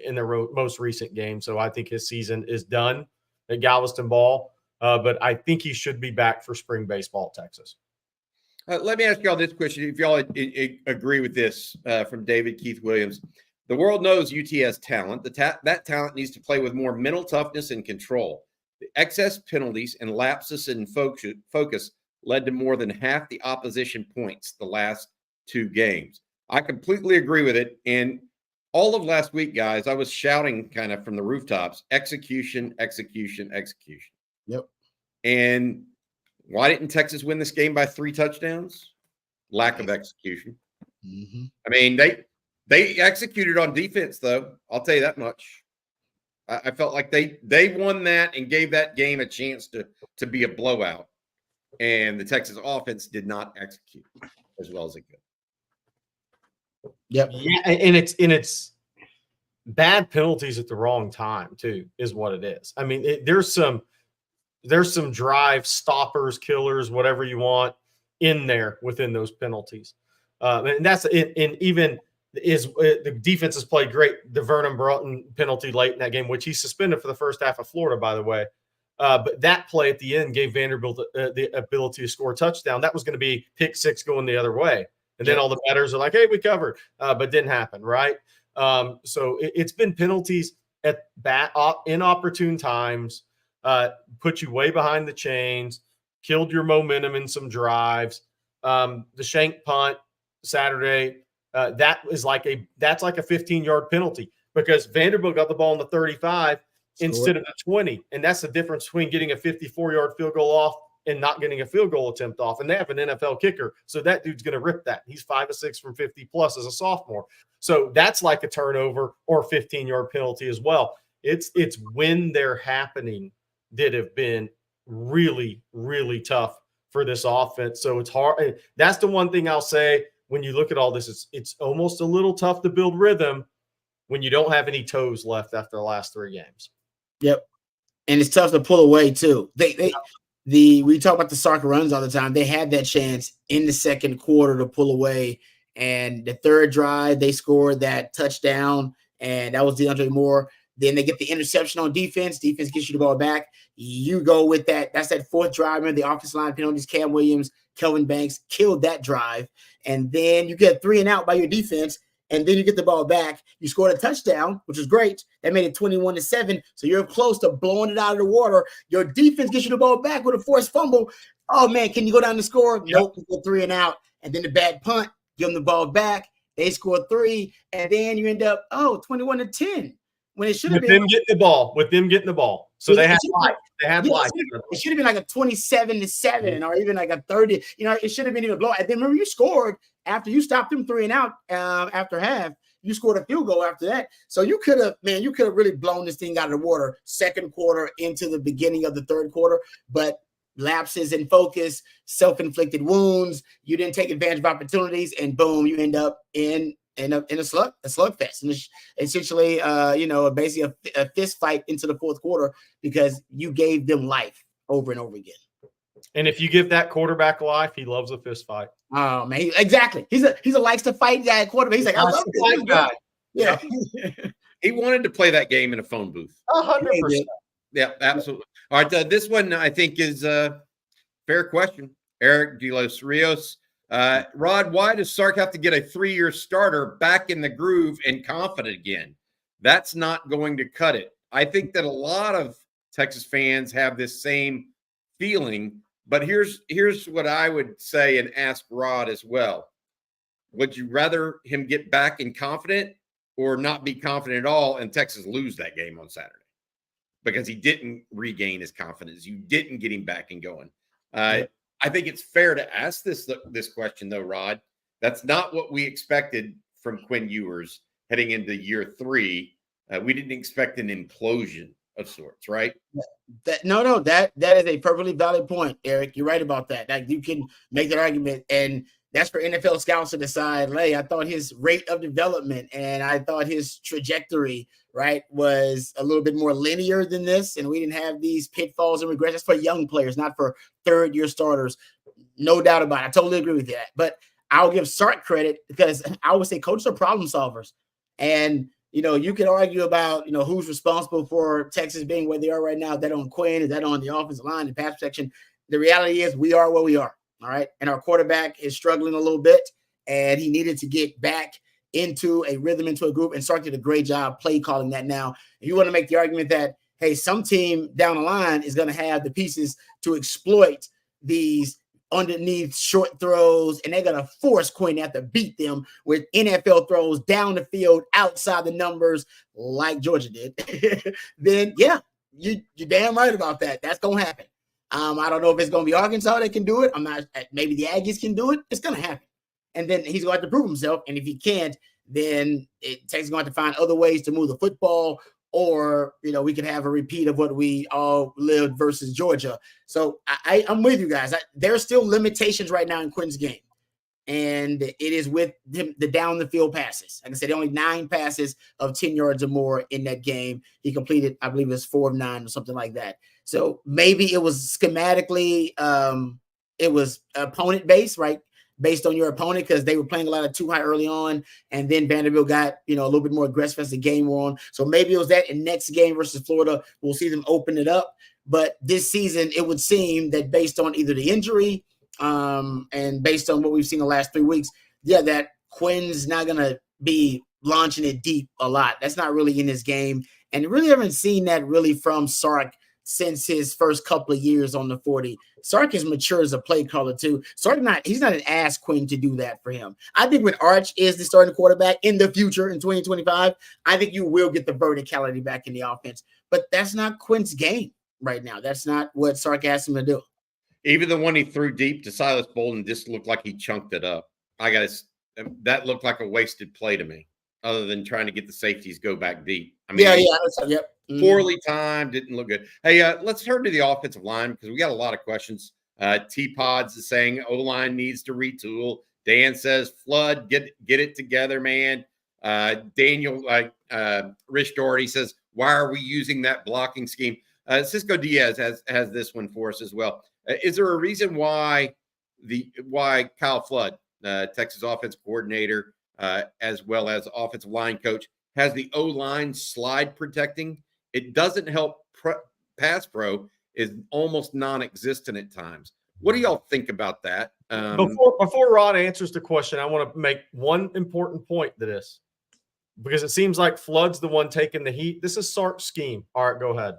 in the most recent game. So I think his season is done at Galveston Ball, but I think he should be back for spring baseball at Texas. Let me ask y'all this question. If y'all agree with this from David Keith Williams. The world knows UT has talent. That talent needs to play with more mental toughness and control. The excess penalties and lapses in focus led to more than half the opposition points the last two games. I completely agree with it. And all of last week, guys, I was shouting kind of from the rooftops, execution, execution, execution. Yep. And why didn't Texas win this game by 3 touchdowns? Lack of execution. Mm-hmm. I mean, they executed on defense, though. I'll tell you that much. I felt like they won that and gave that game a chance to be a blowout. And the Texas offense did not execute as well as it could. Yep. Yeah, and it's bad penalties at the wrong time too, is what it is. I mean, there's some drive stoppers, killers, whatever you want in there within those penalties, and that's it. And even the defense has played great. The Vernon Broughton penalty late in that game, which he suspended for the first half of Florida, by the way. But that play at the end gave Vanderbilt the ability to score a touchdown. That was going to be pick 6 going the other way. And then all the bettors are like, hey, we covered, but didn't happen, right? So it's been penalties at inopportune times, put you way behind the chains, killed your momentum in some drives. The shank punt Saturday, that's like a 15-yard penalty because Vanderbilt got the ball in the 35 instead of the 20, and that's the difference between getting a 54-yard field goal off and not getting a field goal attempt off. And they have an NFL kicker. So that dude's going to rip that. He's 5 of 6 from 50 plus as a sophomore. So that's like a turnover or a 15-yard penalty as well. It's when they're happening that have been really, really tough for this offense. So it's hard. That's the one thing I'll say when you look at all this, it's almost a little tough to build rhythm when you don't have any toes left after the last 3 games. Yep. And it's tough to pull away too. We talk about the soccer runs all the time. They had that chance in the second quarter to pull away. And the third drive, they scored that touchdown, and that was DeAndre Moore. Then they get the interception on defense. Defense gets you the ball back. You go with that. That's that fourth drive. Remember the offensive line penalties, Cam Williams, Kelvin Banks killed that drive. And then you get 3 and out by your defense. And then you get the ball back. You scored a touchdown, which was great. That made it 21-7. So you're close to blowing it out of the water. Your defense gets you the ball back with a forced fumble. Oh, man, can you go down and score? Yep. Nope, you go 3 and out. And then the bad punt, give them the ball back. They score 3. And then you end up, 21-10. When it should have been. With them getting the ball. So they had life. They had life. It should have been like a 27-7 or even like a 30. It should have been even a blowout. And then remember, you scored after you stopped them 3 and out after half. You scored a field goal after that. So you could have really blown this thing out of the water second quarter into the beginning of the third quarter. But lapses in focus, self-inflicted wounds, you didn't take advantage of opportunities, and boom, you end up in a slugfest, and essentially, basically a fist fight into the fourth quarter because you gave them life over and over again. And if you give that quarterback life, he loves a fist fight. Oh man, exactly. He's a likes to fight guy quarterback. He's like, I love the fight guy. Yeah. He wanted to play that game in a phone booth. 100%. Yeah, absolutely. All right, this one I think is a fair question. Eric De Los Rios. Rod, why does Sark have to get a 3-year starter back in the groove and confident again? That's not going to cut it. I think that a lot of Texas fans have this same feeling, but here's what I would say and ask Rod as well. Would you rather him get back and confident or not be confident at all and Texas lose that game on Saturday? Because he didn't regain his confidence. You didn't get him back and going. I think it's fair to ask this question, though, Rod. That's not what we expected from Quinn Ewers heading into year 3. We didn't expect an implosion of sorts, right? That is a perfectly valid point, Eric. You're right about that. Like, you can make that argument, and that's for NFL scouts to decide. Hey, I thought his rate of development and I thought his trajectory, right, was a little bit more linear than this, and we didn't have these pitfalls and regrets. That's for young players, not for third-year starters. No doubt about it. I totally agree with that. But I'll give Sark credit because I always say coaches are problem solvers. And, you can argue about, who's responsible for Texas being where they are right now. Is that on Quinn? Is that on the offensive line, the pass protection? The reality is we are where we are. All right. And our quarterback is struggling a little bit, and he needed to get back into a rhythm, into a group, and Sark did a great job play calling that. Now, if you want to make the argument that, hey, some team down the line is going to have the pieces to exploit these underneath short throws, and they're going to force Quinn to have to beat them with NFL throws down the field, outside the numbers, like Georgia did, then, yeah, you're damn right about that. That's going to happen. I don't know if it's going to be Arkansas that can do it. I'm not. Maybe the Aggies can do it. It's going to happen. And then he's going to have to prove himself. And if he can't, then Texas is going to have to find other ways to move the football, or, we could have a repeat of what we all lived versus Georgia. So I'm with you guys. There are still limitations right now in Quinn's game. And it is with him, the down the field passes. Like I said, only 9 passes of 10 yards or more in that game. He completed, I believe it was 4 of 9 or something like that. So maybe it was schematically, it was opponent based, right? Based on your opponent, because they were playing a lot of too high early on, and then Vanderbilt got, a little bit more aggressive as the game wore on. So maybe it was that. In next game versus Florida, we'll see them open it up. But this season, it would seem that based on either the injury and based on what we've seen the last 3 weeks, that Quinn's not going to be launching it deep a lot. That's not really in his game. And you really haven't seen that really from Sark since his first couple of years on the 40. Sark is mature as a play caller too. He's not an ass Quinn to do that for him. I think when Arch is the starting quarterback in the future in 2025, I think you will get the verticality back in the offense. But that's not Quinn's game right now. That's not what Sark asked him to do. Even the one he threw deep to Silas Bolden just looked like he chunked it up. That looked like a wasted play to me, other than trying to get the safeties go back deep. I mean, Yep. Poorly timed, didn't look good. Hey, let's turn to the offensive line because we got a lot of questions. T-Pods is saying O-line needs to retool. Dan says, Flood, get it together, man. Daniel, Rich Doherty says, why are we using that blocking scheme? Cisco Diaz has this one for us as well. Is there a reason why Kyle Flood, Texas offensive coordinator, as well as offensive line coach, has the O-line slide protecting? It doesn't help pass pro, is almost non-existent at times. What do y'all think about that? Before Rod answers the question, I want to make one important point to this, because it seems like Flood's the one taking the heat. This is Sark's scheme. All right, go ahead.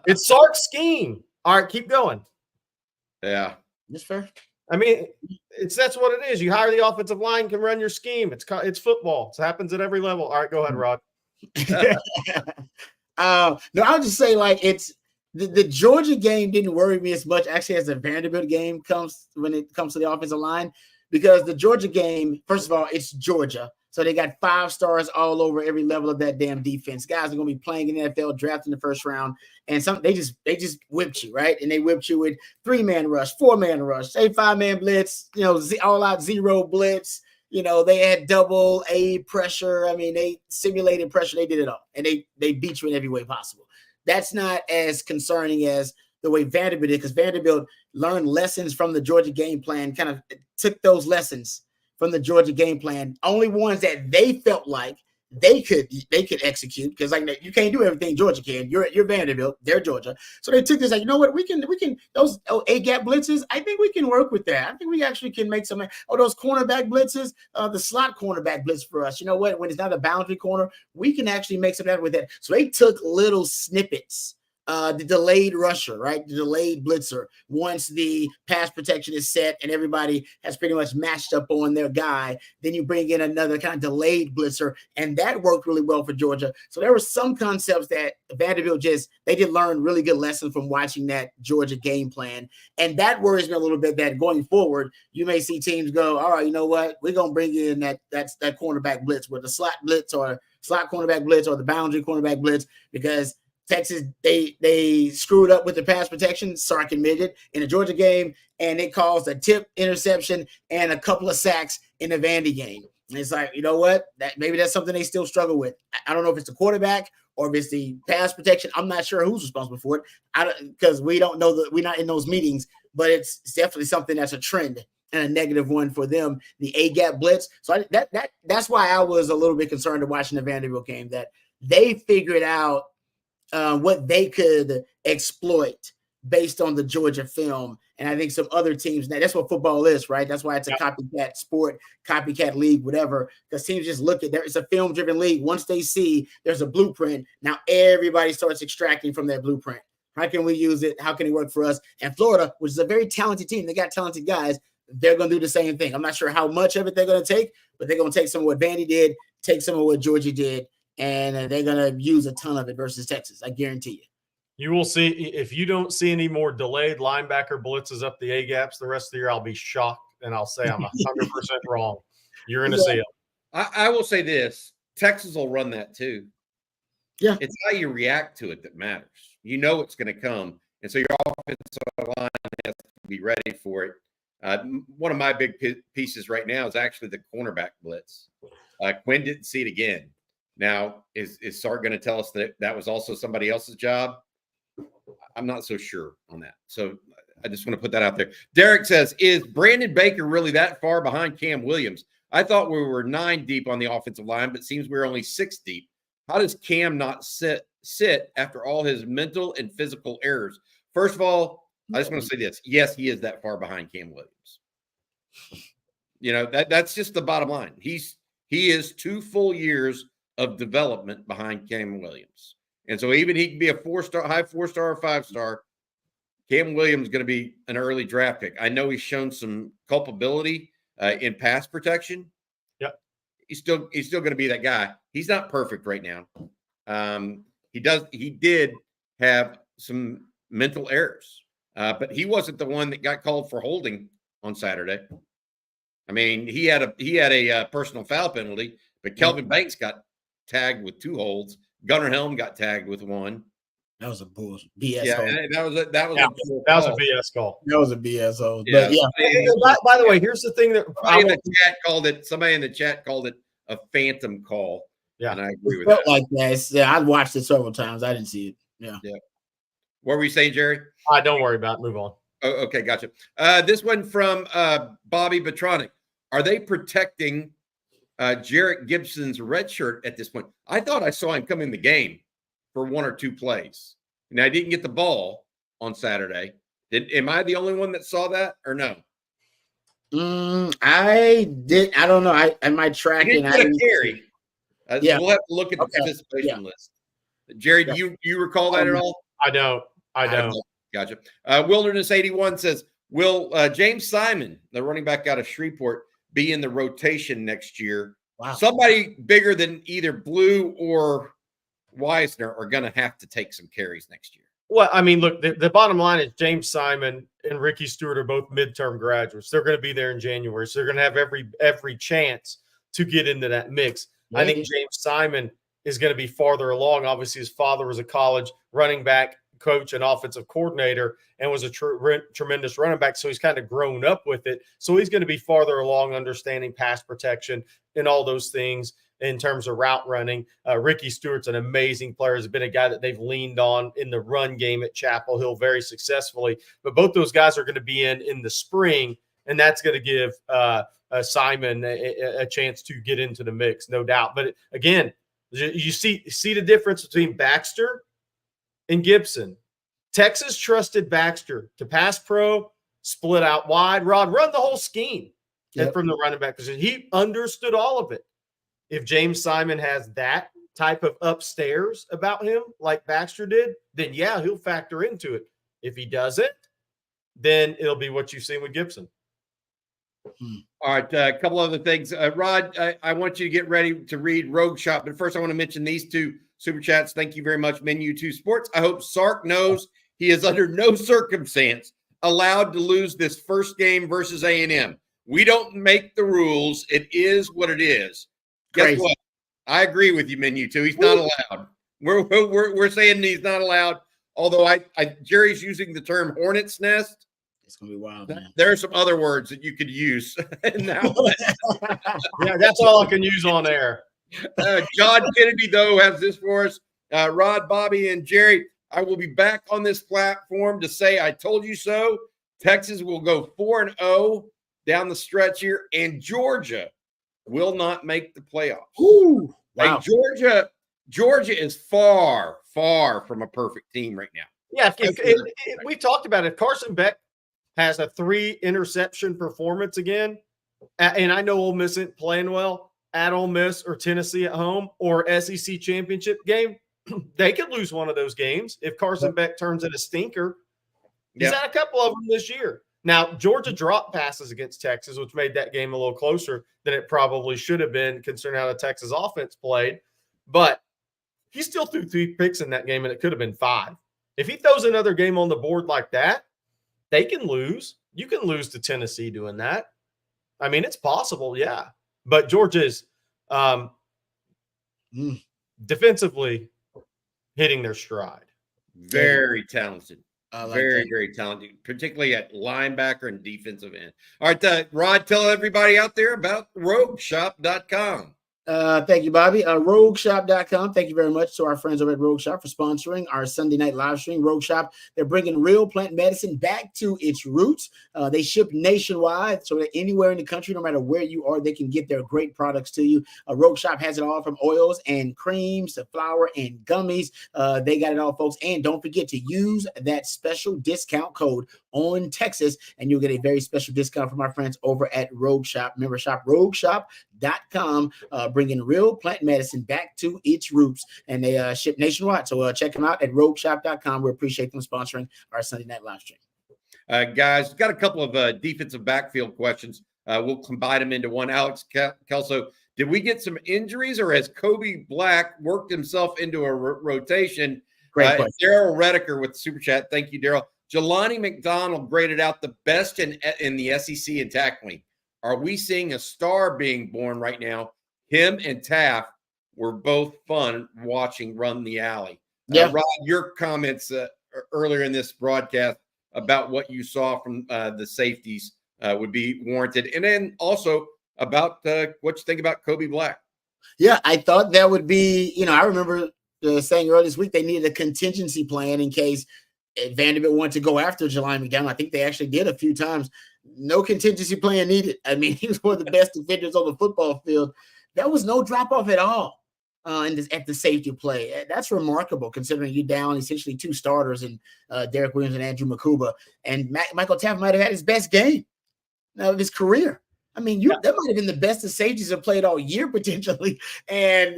It's Sark's scheme. All right, keep going. Yeah. That's fair. I mean, that's what it is. You hire the offensive line, can run your scheme. It's football. It happens at every level. All right, go ahead, Rod. No, I'll just say, like, it's the Georgia game didn't worry me as much actually as the Vanderbilt game when it comes to the offensive line, because the Georgia game, first of all, it's Georgia. So they got 5 stars all over every level of that damn defense. Guys are going to be playing in the NFL, drafted in the first round, and they just whipped you, right? And they whipped you with 3-man rush, 4-man rush, 5-man blitz, all out 0 blitz. They had double A pressure. I mean, they simulated pressure. They did it all, and they beat you in every way possible. That's not as concerning as the way Vanderbilt did, because Vanderbilt learned lessons from the Georgia game plan, kind of took those lessons from the Georgia game plan, only ones that they felt like they could execute, because like you can't do everything Georgia can. You're Vanderbilt, they're Georgia. So they took this like, you know what, we can those A-gap blitzes, I think we can work with that. I think we actually can make some those cornerback blitzes, the slot cornerback blitz for us. You know what, when it's not a boundary corner, we can actually make some of that with that. So they took little snippets. The delayed rusher, right? The delayed blitzer. Once the pass protection is set and everybody has pretty much matched up on their guy, then you bring in another kind of delayed blitzer, and that worked really well for Georgia. So there were some concepts that Vanderbilt they did learn really good lessons from watching that Georgia game plan, and that worries me a little bit that going forward, you may see teams go, all right, you know what, we're gonna bring in that cornerback blitz, with the slot blitz or slot cornerback blitz or the boundary cornerback blitz, because Texas, they screwed up with the pass protection, Sark admitted, in the Georgia game, and it caused a tip interception and a couple of sacks in the Vandy game. And it's like, you know what? Maybe that's something they still struggle with. I don't know if it's the quarterback or if it's the pass protection. I'm not sure who's responsible for it, because we don't know that we're not in those meetings, but it's definitely something that's a trend and a negative one for them, the A-gap blitz. So that's why I was a little bit concerned watching the Vanderbilt game, that they figured out what they could exploit based on the Georgia film. And I think some other teams, now that's what football is, right? That's why it's a copycat sport, copycat league, whatever, because teams just look at there. It's a film-driven league. Once they see there's a blueprint, now everybody starts extracting from that blueprint. How can we use it? How can it work for us? And Florida, which is a very talented team, they got talented guys, they're going to do the same thing. I'm not sure how much of it they're going to take, but they're going to take some of what Vandy did, take some of what Georgia did, and they're going to use a ton of it versus Texas. I guarantee you. You will see, if you don't see any more delayed linebacker blitzes up the A-gaps the rest of the year, I'll be shocked, and I'll say I'm 100% wrong. You're going to see it. I will say this. Texas will run that too. Yeah. It's how you react to it that matters. You know it's going to come, and so your offensive line has to be ready for it. One of my big pieces right now is actually the cornerback blitz. Quinn didn't see it again. Now, is Sark going to tell us that that was also somebody else's job? I'm not so sure on that. So I just want to put that out there. Derek says, is Brandon Baker really that far behind Cam Williams? I thought we were 9 deep on the offensive line, but it seems we're only 6 deep. How does Cam not sit after all his mental and physical errors? First of all, I just want to say this. Yes, he is that far behind Cam Williams. You know, that's just the bottom line. He is 2 full years of development behind Cam Williams. And so even he can be a 4-star, high 4-star or 5-star, Cam Williams is going to be an early draft pick. I know he's shown some culpability in pass protection. Yep. He's still going to be that guy. He's not perfect right now. He did have some mental errors, but he wasn't the one that got called for holding on Saturday. I mean, he had a personal foul penalty, but Kelvin Banks got tagged with 2 holds. Gunnar Helm got tagged with 1. That was a BS. Yeah, hold. that was a BS call. That was a BS. Hold. Yeah. But yeah. By the way, here's the thing that somebody in the chat called it a phantom call. Yeah, and I agree with Felt that. like that. Yeah, I watched it several times. I didn't see it. Yeah. What were you saying, Jerry? Don't worry about it. Move on. Oh, okay, gotcha. This one from Bobby Betronic. Are they protecting Jarrett Gibson's red shirt at this point? I thought I saw him come in the game for 1 or 2 plays. Now, I didn't get the ball on Saturday. Am I the only one that saw that or no? I did. I don't know. I might track it. He didn't get a carry. Yeah. We'll have to look at the participation list. Jerry, do you recall that at all? I don't. Gotcha. Wilderness 81 says, will James Simon, the running back out of Shreveport, be in the rotation next year? Wow. Somebody bigger than either Blue or Weisner are going to have to take some carries next year. Well, I mean, look, the bottom line is James Simon and Ricky Stewart are both midterm graduates. They're going to be there in January, so they're going to have every chance to get into that mix. Yeah. I think James Simon is going to be farther along. Obviously, his father was a college running back coach and offensive coordinator and was a tremendous running back, so he's kind of grown up with it. So he's going to be farther along understanding pass protection and all those things in terms of route running. Ricky Stewart's an amazing player. Has been a guy that they've leaned on in the run game at Chapel Hill very successfully. But both those guys are going to be in the spring and that's going to give Simon a chance to get into the mix, no doubt. But again, you see the difference between Baxter and Gibson. Texas trusted Baxter to pass pro, split out wide, run the whole scheme from the running back position. He understood all of it. If James Simon has that type of upstairs about him like Baxter did, then yeah, he'll factor into it. If he doesn't, then it'll be what you've seen with Gibson. All right, a couple other things. Rod, I want you to get ready to read Rogue Shop, but first I want to mention these two super chats. Thank you very much, Menu 2 Sports. I hope Sark knows he is under no circumstance allowed to lose this first game versus A&M. We don't make the rules. It is what it is. Guess what? I agree with you, Menu 2. He's not allowed. We're saying he's not allowed. Although Jerry's using the term hornet's nest. It's gonna be wild, man. There are some other words that you could use. Now, yeah, that's all I can use on air. John Kennedy, though, has this for us. Rod, Bobby, and Jerry, I will be back on this platform to say I told you so. Texas will go 4-0 down the stretch here, and Georgia will not make the playoffs. Ooh, wow. Hey, Georgia is far, far from a perfect team right now. Yeah, we talked about it. If Carson Beck has a 3-interception performance again, and I know Ole Miss isn't playing well at Ole Miss or Tennessee at home or SEC championship game, they could lose one of those games if Carson Beck turns in a stinker. He's had a couple of them this year. Now, Georgia dropped passes against Texas, which made that game a little closer than it probably should have been considering how the Texas offense played. But he still threw 3 picks in that game, and it could have been 5. If he throws another game on the board like that, they can lose. You can lose to Tennessee doing that. I mean, it's possible, yeah. But Georgia's defensively hitting their stride. Very talented. Very, very talented, particularly at linebacker and defensive end. All right, Rod, tell everybody out there about rogueshop.com. Thank you, Bobby. Rogueshop.com. Thank you very much to our friends over at Rogue Shop for sponsoring our Sunday night live stream. Rogue Shop, they're bringing real plant medicine back to its roots. They ship nationwide, so that anywhere in the country, no matter where you are, they can get their great products to you. Rogue Shop has it all from oils and creams to flour and gummies. They got it all, folks. And don't forget to use that special discount code on Texas, and you'll get a very special discount from our friends over at Rogue Shop. Remember, shop rogueshop.com, bringing real plant medicine back to its roots, and they ship nationwide. So check them out at rogueshop.com. We appreciate them sponsoring our Sunday night live stream. Guys, got a couple of defensive backfield questions. We'll combine them into one. Alex Kelso, did we get some injuries, or has Kobe Black worked himself into a rotation? Great question. Daryl Rediker with the super chat. Thank you, Daryl. Jelani McDonald graded out the best in the SEC in tackling. Are we seeing a star being born right now? Him and Taft were both fun watching run the alley. Yeah. Rod, your comments earlier in this broadcast about what you saw from the safeties would be warranted. And then also about what you think about Kobe Black. Yeah, I thought that would be, I remember saying earlier this week they needed a contingency plan in case Vanderbilt wanted to go after Jelani McDonald. I think they actually did a few times. No contingency plan needed. I mean, he was one of the best defenders on the football field. There was no drop-off at all at the safety play. That's remarkable considering you're down essentially 2 starters in Derek Williams and Andrew Makuba. And Michael Taft might have had his best game of his career. I mean, that might have been the best the safeties have played all year potentially, and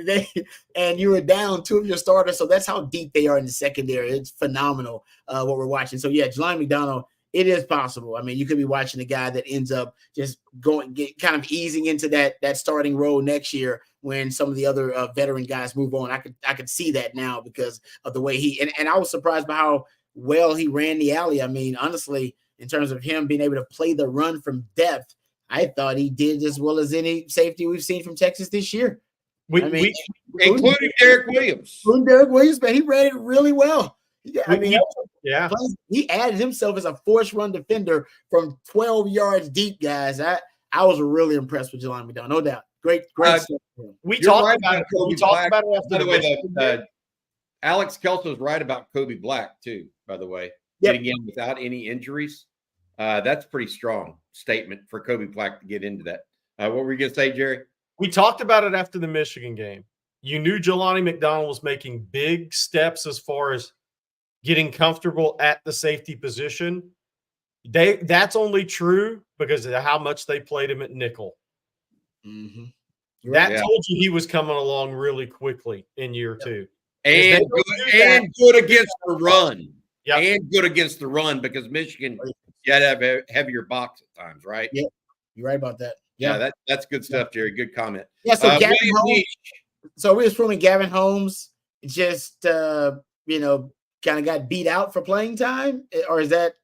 you were down 2 of your starters. So that's how deep they are in the secondary. It's phenomenal what we're watching. So yeah, Jelani McDonald, it is possible. I mean, you could be watching a guy that ends up just kind of easing into that starting role next year when some of the other veteran guys move on. I could see that now because of the way and I was surprised by how well he ran the alley. I mean, honestly, in terms of him being able to play the run from depth, I thought he did as well as any safety we've seen from Texas this year. Including Derek Williams. Derek Williams, man, he ran it really well. He added himself as a force run defender from 12 yards deep, guys. I was really impressed with Jelani McDonald, no doubt. Great stuff. We talked about it after the way. Alex Kelso's right about Kobe Black too. By the way, getting in without any injuries. That's a pretty strong statement for Kobe Black to get into that. What were you going to say, Jerry? We talked about it after the Michigan game. You knew Jelani McDonald was making big steps as far as getting comfortable at the safety position. That's only true because of how much they played him at nickel. Mm-hmm. That told you he was coming along really quickly in year two. And good against the run. Yep. And good against the run because Michigan, you had to have a heavier box at times, right? Yeah, you're right about that. Yeah, that's good stuff, Jerry. Good comment. Yeah, so Gavin William Holmes. Neach. So we're assuming Gavin Holmes just kind of got beat out for playing time, or is that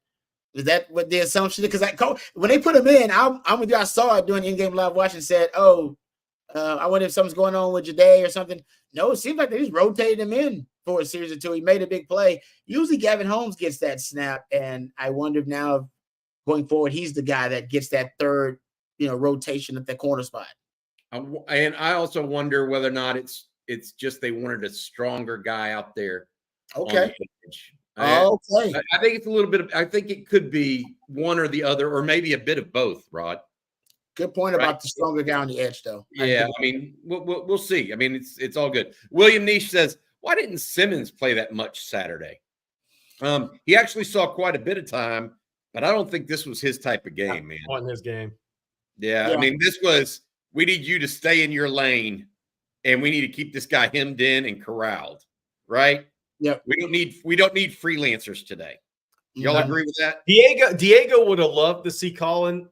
what the assumption is? Because when they put him in, I'm with you. I saw it during in-game live watch and said, "Oh, I wonder if something's going on with Jade or something." No, it seems like they just rotated him in for a series or two. He made a big play. Usually, Gavin Holmes gets that snap, and I wonder if now going forward, he's the guy that gets that third, rotation at the corner spot. And I also wonder whether or not it's just they wanted a stronger guy out there. Okay. Okay. I think it's a little bit I think it could be one or the other, or maybe a bit of both, Rod. Good point about the stronger guy on the edge, though. Yeah, I mean, we'll see. I mean, it's all good. William Neach says, why didn't Simmons play that much Saturday? He actually saw quite a bit of time, but I don't think this was his type of game, man. Wasn't his game. Yeah, I mean, this was, we need you to stay in your lane, and we need to keep this guy hemmed in and corralled, right? Yeah. We don't need freelancers today. Y'all agree with that? Diego would have loved to see Colin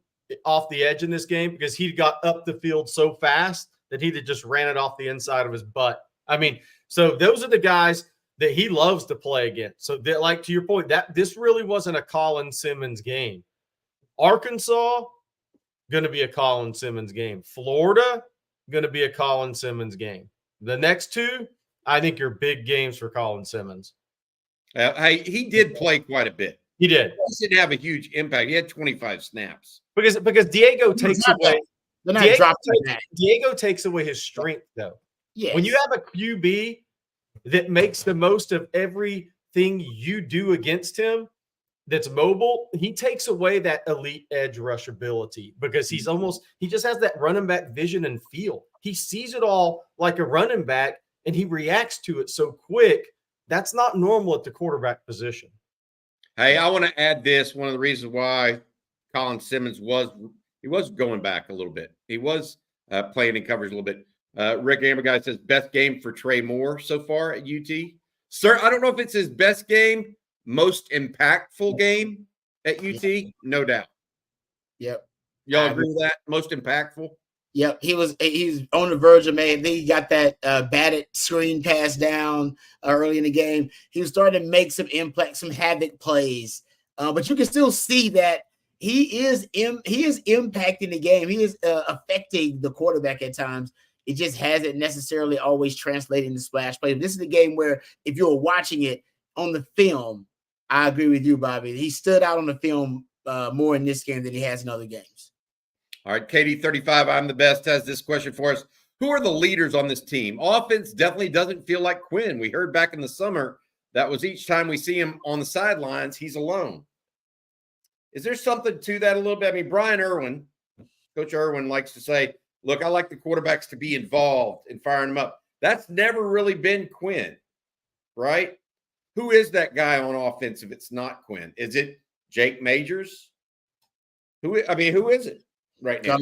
off the edge in this game because he got up the field so fast that he'd have just ran it off the inside of his butt. I mean, so those are the guys that he loves to play against. So that, like, to your point, that this really wasn't a Colin Simmons game. Arkansas, going to be a Colin Simmons game. Florida, going to be a Colin Simmons game. The next two, I think, are big games for Colin Simmons. Hey, he did play quite a bit. He did. He didn't have a huge impact. He had 25 snaps. Because Diego takes away. Diego takes away his strength, though. Yes. When you have a QB that makes the most of everything you do against him, that's mobile, he takes away that elite edge rush ability because he just has that running back vision and feel. He sees it all like a running back and he reacts to it so quick. That's not normal at the quarterback position. Hey, I want to add this. One of the reasons why Colin Simmons was going back a little bit. He was playing in coverage a little bit. Rick Amberguy says best game for Trey Moore so far at UT. Sir, I don't know if it's his best game, most impactful game at UT, no doubt. Yep. Y'all agree with that? Most impactful? Yep. He's on the verge of then he got that batted screen pass down early in the game. He was starting to make some impact, some havoc plays. But you can still see that he is impacting the game. He is affecting the quarterback at times. It just hasn't necessarily always translated into splash plays. This is the game where if you were watching it on the film, I agree with you, Bobby. He stood out on the film more in this game than he has in other games. All right, KD35, I'm the best, has this question for us. Who are the leaders on this team? Offense definitely doesn't feel like Quinn. We heard back in the summer that was each time we see him on the sidelines, he's alone. Is there something to that a little bit? I mean, Coach Irwin likes to say, look, I like the quarterbacks to be involved in firing them up. That's never really been Quinn, right? Who is that guy on offense if it's not Quinn? Is it Jake Majors? Who is it right now?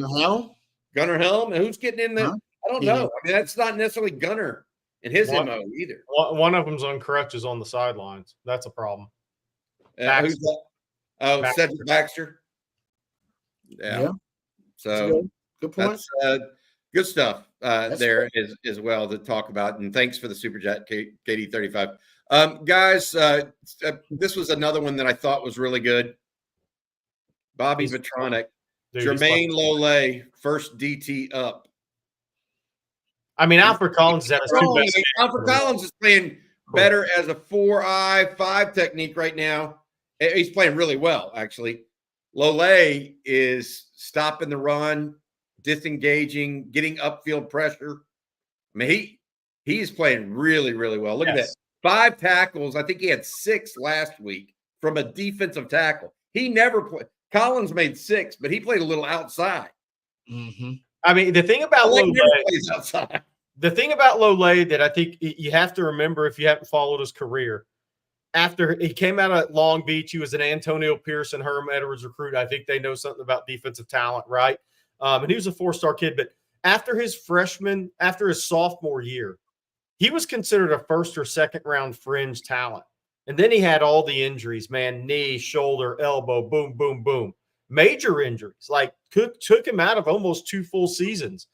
Gunnar Helm? And who's getting in there? I don't know. I mean, that's not necessarily Gunnar and his MO either. One of them's on crutches on the sidelines. That's a problem. Who's that? Oh, Baxter. Cedric Baxter. Yeah. So good point. That's good stuff there as well to talk about. And thanks for the super chat, KD35. Guys, this was another one that I thought was really good. Bobby Vetronic, Jermaine Lole, first DT up. I mean, Alfred Collins is at his two best. Alfred Collins is playing better as a 4-eye 5 technique right now. He's playing really well, actually. Lole is stopping the run, disengaging, getting upfield pressure. I mean, he's playing really, really well. Look at that. 5 tackles. I think he had 6 last week from a defensive tackle. He never played. Collins made 6, but he played a little outside. Mm-hmm. I mean, the thing about Lole Lole, never plays outside. the thing about Lole that I think you have to remember if you haven't followed his career, after he came out of Long Beach, he was an Antonio Pearson, Herm Edwards recruit. I think they know something about defensive talent, right? And he was a 4-star kid. But after his sophomore year, he was considered a 1st or 2nd round fringe talent. And then he had all the injuries, man, knee, shoulder, elbow, boom, boom, boom. Major injuries, like took him out of almost 2 full seasons.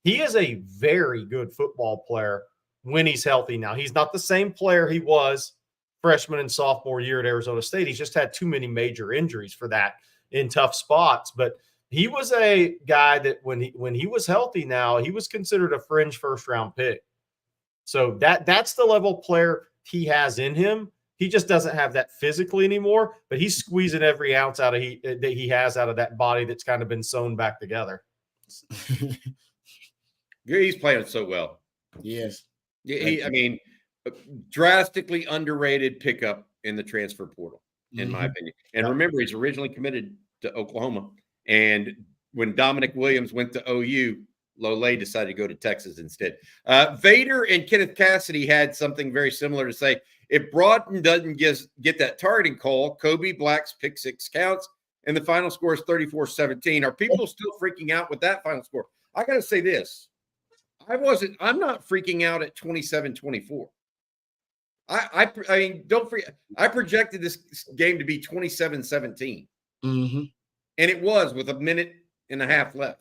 He is a very good football player when he's healthy now. He's not the same player he was freshman and sophomore year at Arizona State. He's just had too many major injuries for that in tough spots. But he was a guy that when he was healthy now, he was considered a fringe 1st-round pick. So that's the level player he has in him. He just doesn't have that physically anymore, but he's squeezing every ounce that he has out of that body that's kind of been sewn back together. He's playing so well. Yes. I mean, drastically underrated pickup in the transfer portal, in my opinion. And remember, he's originally committed to Oklahoma. And when Dominic Williams went to OU, Lole decided to go to Texas instead. Vader and Kenneth Cassidy had something very similar to say. If Broughton doesn't get that targeting call, Kobe Black's pick 6 counts, and the final score is 34-17. Are people still freaking out with that final score? I got to say this. I'm not freaking out at 27-24. I mean, don't forget, I projected this game to be 27-17. Mm-hmm. And it was with a minute and a half left.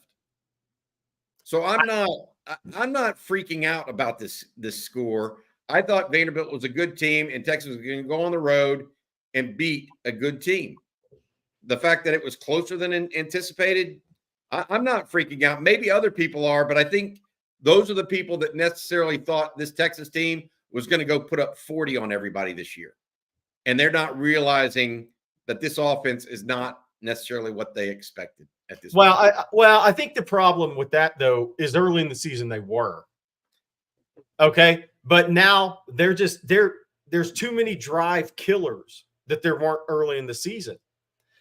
So I'm not freaking out about this score. I thought Vanderbilt was a good team and Texas was going to go on the road and beat a good team. The fact that it was closer than anticipated, I'm not freaking out. Maybe other people are, but I think those are the people that necessarily thought this Texas team was going to go put up 40 on everybody this year. And they're not realizing that this offense is not necessarily what they expected at this point. I think the problem with that, though, is early in the season they were. Okay? But now there's too many drive killers that there weren't early in the season.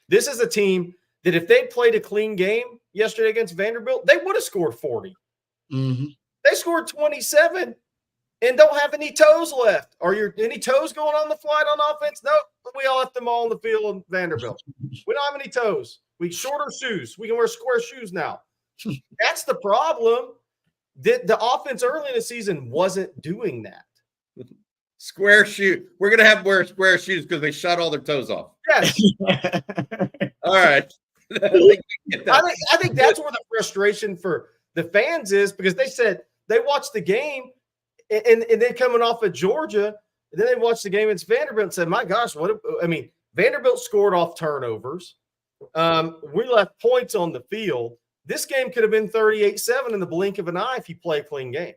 This is a team that if they played a clean game yesterday against Vanderbilt, they would have scored 40. Mm-hmm. They scored 27 and don't have any toes left. Are there any toes going on the flight on offense? No, we all left them all on the field in Vanderbilt. We don't have any toes. We shorter shoes. We can wear square shoes now. That's the problem. The offense early in the season wasn't doing that. Square shoe. We're going to wear square shoes because they shot all their toes off. Yes. All right. I think that's where the frustration for the fans is, because they said they watched the game and they're coming off of Georgia, and then they watched the game against Vanderbilt and said, my gosh, Vanderbilt scored off turnovers. We left points on the field. This game could have been 38-7 in the blink of an eye if you play a clean game.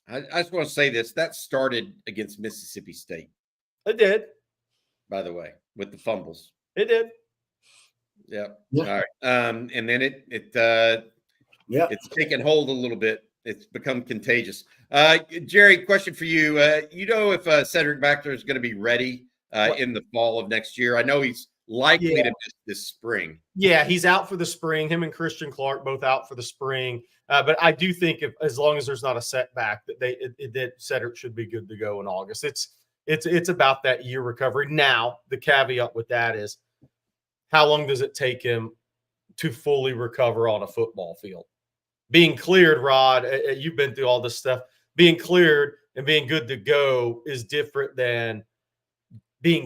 I just want to say this. That started against Mississippi State. It did. By the way, with the fumbles. It did. Yeah. All right. And then it's taken hold a little bit. It's become contagious. Jerry, question for you. If Cedric Baxter is going to be ready in the fall of next year? I know he's likely to miss this spring. Yeah, he's out for the spring. Him and Christian Clark both out for the spring. But I do think as long as there's not a setback, that Cedric should be good to go in August. It's about that year recovery. Now, the caveat with that is, how long does it take him to fully recover on a football field? Being cleared, Rod, you've been through all this stuff. Being cleared and being good to go is different than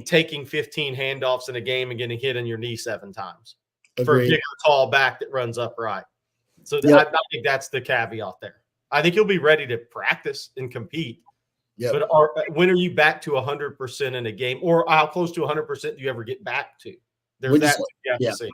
taking 15 handoffs in a game and getting hit in your knee 7 times. Agreed. For a bigger, tall back that runs upright. So I think that's the caveat there. I think he'll be ready to practice and compete. Yep. But when are you back to 100% in a game, or how close to 100% do you ever get back to? There's that you have to see.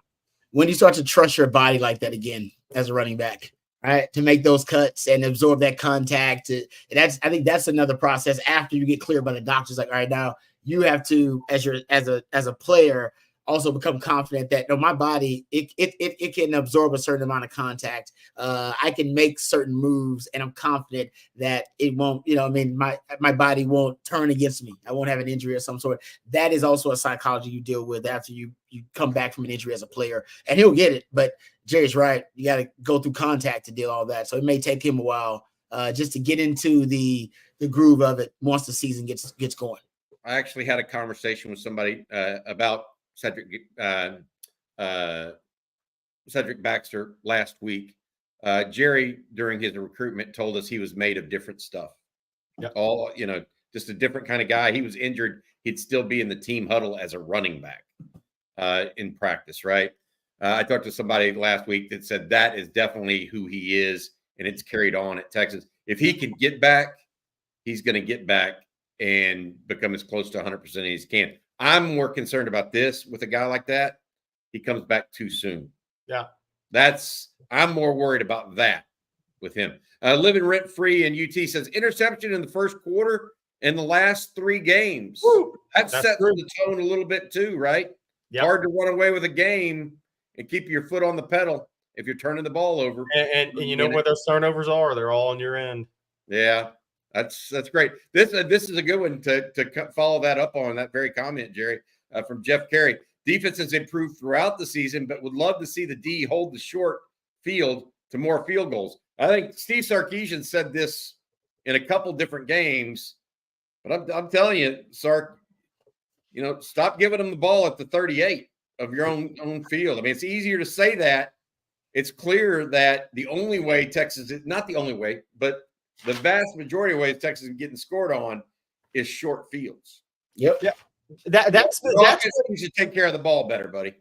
When you start to trust your body like that again as a running back, right, to make those cuts and absorb that contact, I think that's another process after you get cleared by the doctors. Like, all right, now you have to, as a player, also become confident that my body, it can absorb a certain amount of contact. I can make certain moves, and I'm confident that it won't, my body won't turn against me. I won't have an injury of some sort. That is also a psychology you deal with after you come back from an injury as a player, and he'll get it. But Jerry's right. You got to go through contact to deal all that. So it may take him a while just to get into the groove of it once the season gets going. I actually had a conversation with somebody about Cedric Baxter last week. Jerry, during his recruitment, told us he was made of different stuff. Yep. All, just a different kind of guy. He was injured. He'd still be in the team huddle as a running back in practice, right? I talked to somebody last week that said that is definitely who he is, and it's carried on at Texas. If he can get back, he's going to get back and become as close to 100% as he can. I'm more concerned about this with a guy like that. He comes back too soon. Yeah. I'm more worried about that with him. Living rent free in UT says interception in the first quarter in the last 3 games. Woo! That That's sets true. the tone a little bit too, right? Yep. Hard to run away with a game and keep your foot on the pedal if you're turning the ball over. And you know where those turnovers are? They're all on your end. Yeah, that's great. This is a good one to follow that up on that very comment, Jerry, from Jeff Carey. Defense has improved throughout the season, but would love to see the D hold the short field to more field goals. I think Steve Sarkisian said this in a couple different games, but I'm telling you, Sark, stop giving them the ball at the 38 of your own field. I mean, it's easier to say that. It's clear that the only way Texas is not the only way, but the vast majority of ways Texas is getting scored on is short fields. Yep. Yeah. That's you should take care of the ball better, buddy.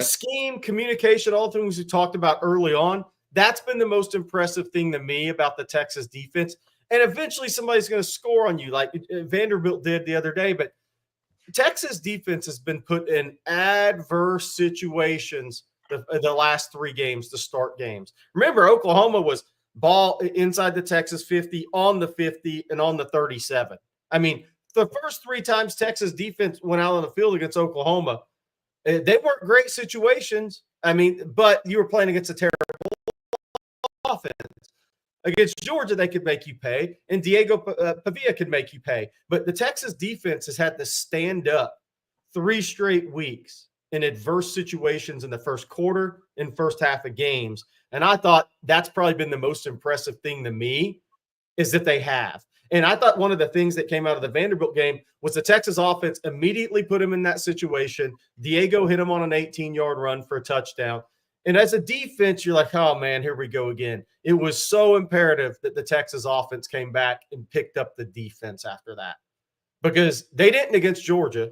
Scheme, communication, all the things we talked about early on. That's been the most impressive thing to me about the Texas defense. And eventually somebody's going to score on you like Vanderbilt did the other day. But Texas defense has been put in adverse situations the last 3 games to start games. Remember, Oklahoma was ball inside the Texas 50, on the 50, and on the 37. I mean, the first 3 times Texas defense went out on the field against Oklahoma, they weren't great situations. I mean, but you were playing against a terrible offense. Against Georgia, they could make you pay, and Diego Pavia could make you pay. But the Texas defense has had to stand up 3 straight weeks in adverse situations in the first quarter and first half of games. And I thought that's probably been the most impressive thing to me is that they have. And I thought one of the things that came out of the Vanderbilt game was the Texas offense immediately put him in that situation. Diego hit him on an 18-yard run for a touchdown. And as a defense, you're like, oh, man, here we go again. It was so imperative that the Texas offense came back and picked up the defense after that because they didn't against Georgia,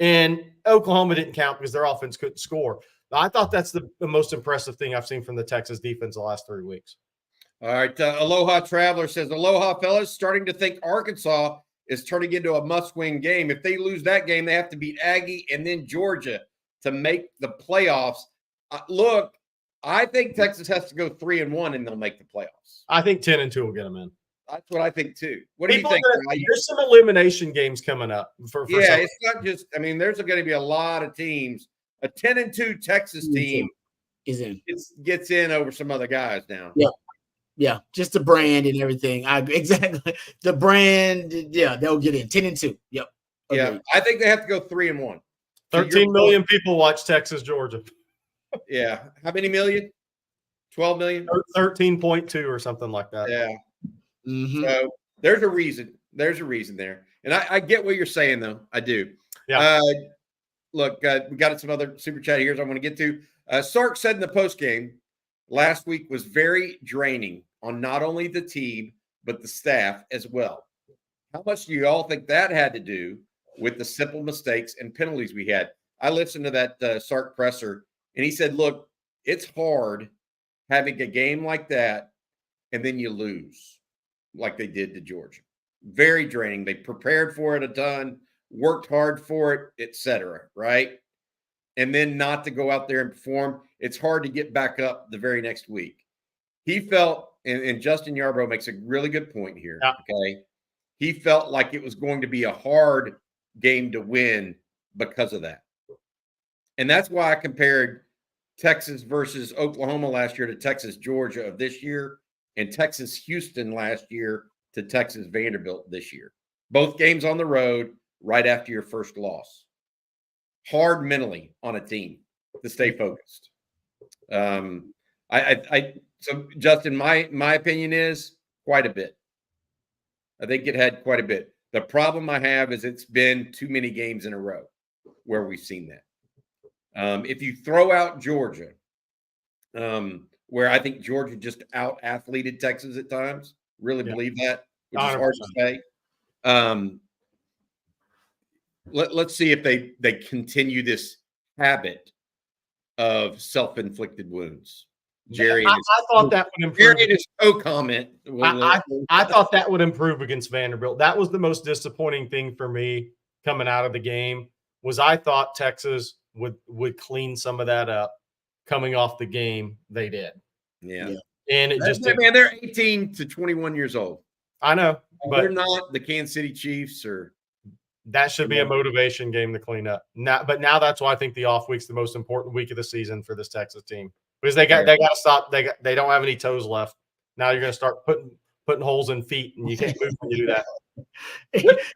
and Oklahoma didn't count because their offense couldn't score. I thought that's the most impressive thing I've seen from the Texas defense the last 3 weeks. All right. Aloha Traveler says, aloha, fellas. Starting to think Arkansas is turning into a must-win game. If they lose that game, they have to beat Aggie and then Georgia to make the playoffs. Look, I think Texas has to go 3-1 and they'll make the playoffs. I think 10-2 will get them in. That's what I think too. What do you think? There's some elimination games coming up. It's not just. I mean, there's going to be a lot of teams. A 10-2 Texas team is in. Gets in over some other guys now. Yeah, just the brand and everything. Exactly the brand. Yeah, they'll get in 10-2. Yep. Okay. Yeah, I think they have to go 3-1. 13 million people watch Texas, Georgia. Yeah. How many million? 12 million? 13.2 or something like that. Yeah. Mm-hmm. So there's a reason. There's a reason there. And I get what you're saying, though. I do. Yeah. Look, we got some other super chat here I want to get to. Sark said in the post game last week was very draining on not only the team, but the staff as well. How much do you all think that had to do with the simple mistakes and penalties we had? I listened to that Sark presser, and he said, look, it's hard having a game like that, and then you lose like they did to Georgia. Very draining. They prepared for it a ton, worked hard for it, etc. Right? And then not to go out there and perform. It's hard to get back up the very next week. He felt, and Justin Yarbrough makes a really good point here. Yeah. Okay. He felt like it was going to be a hard game to win because of that. And that's why I compared Texas versus Oklahoma last year to Texas Georgia of this year, and Texas Houston last year to Texas Vanderbilt this year. Both games on the road right after your first loss. Hard mentally on a team to stay focused. So Justin, my opinion is quite a bit. I think it had quite a bit. The problem I have is it's been too many games in a row where we've seen that. If you throw out Georgia, where I think Georgia just out-athleted Texas at times, really believe that, which is hard to say. Let's see if they continue this habit of self-inflicted wounds. Jerry, I thought that would improve. Jerry and his co-comment. I thought that would improve against Vanderbilt. That was the most disappointing thing for me coming out of the game. Was I thought Texas would clean some of that up coming off the game. They did. Yeah. And it just man, they're 18 to 21 years old. I know, but they're not the Kansas City Chiefs or that should be a motivation game to clean up. Now that's why I think the off week's the most important week of the season for this Texas team. Because they got to stop. They don't have any toes left. Now you're going to start putting holes in feet, and you can't move when you do that.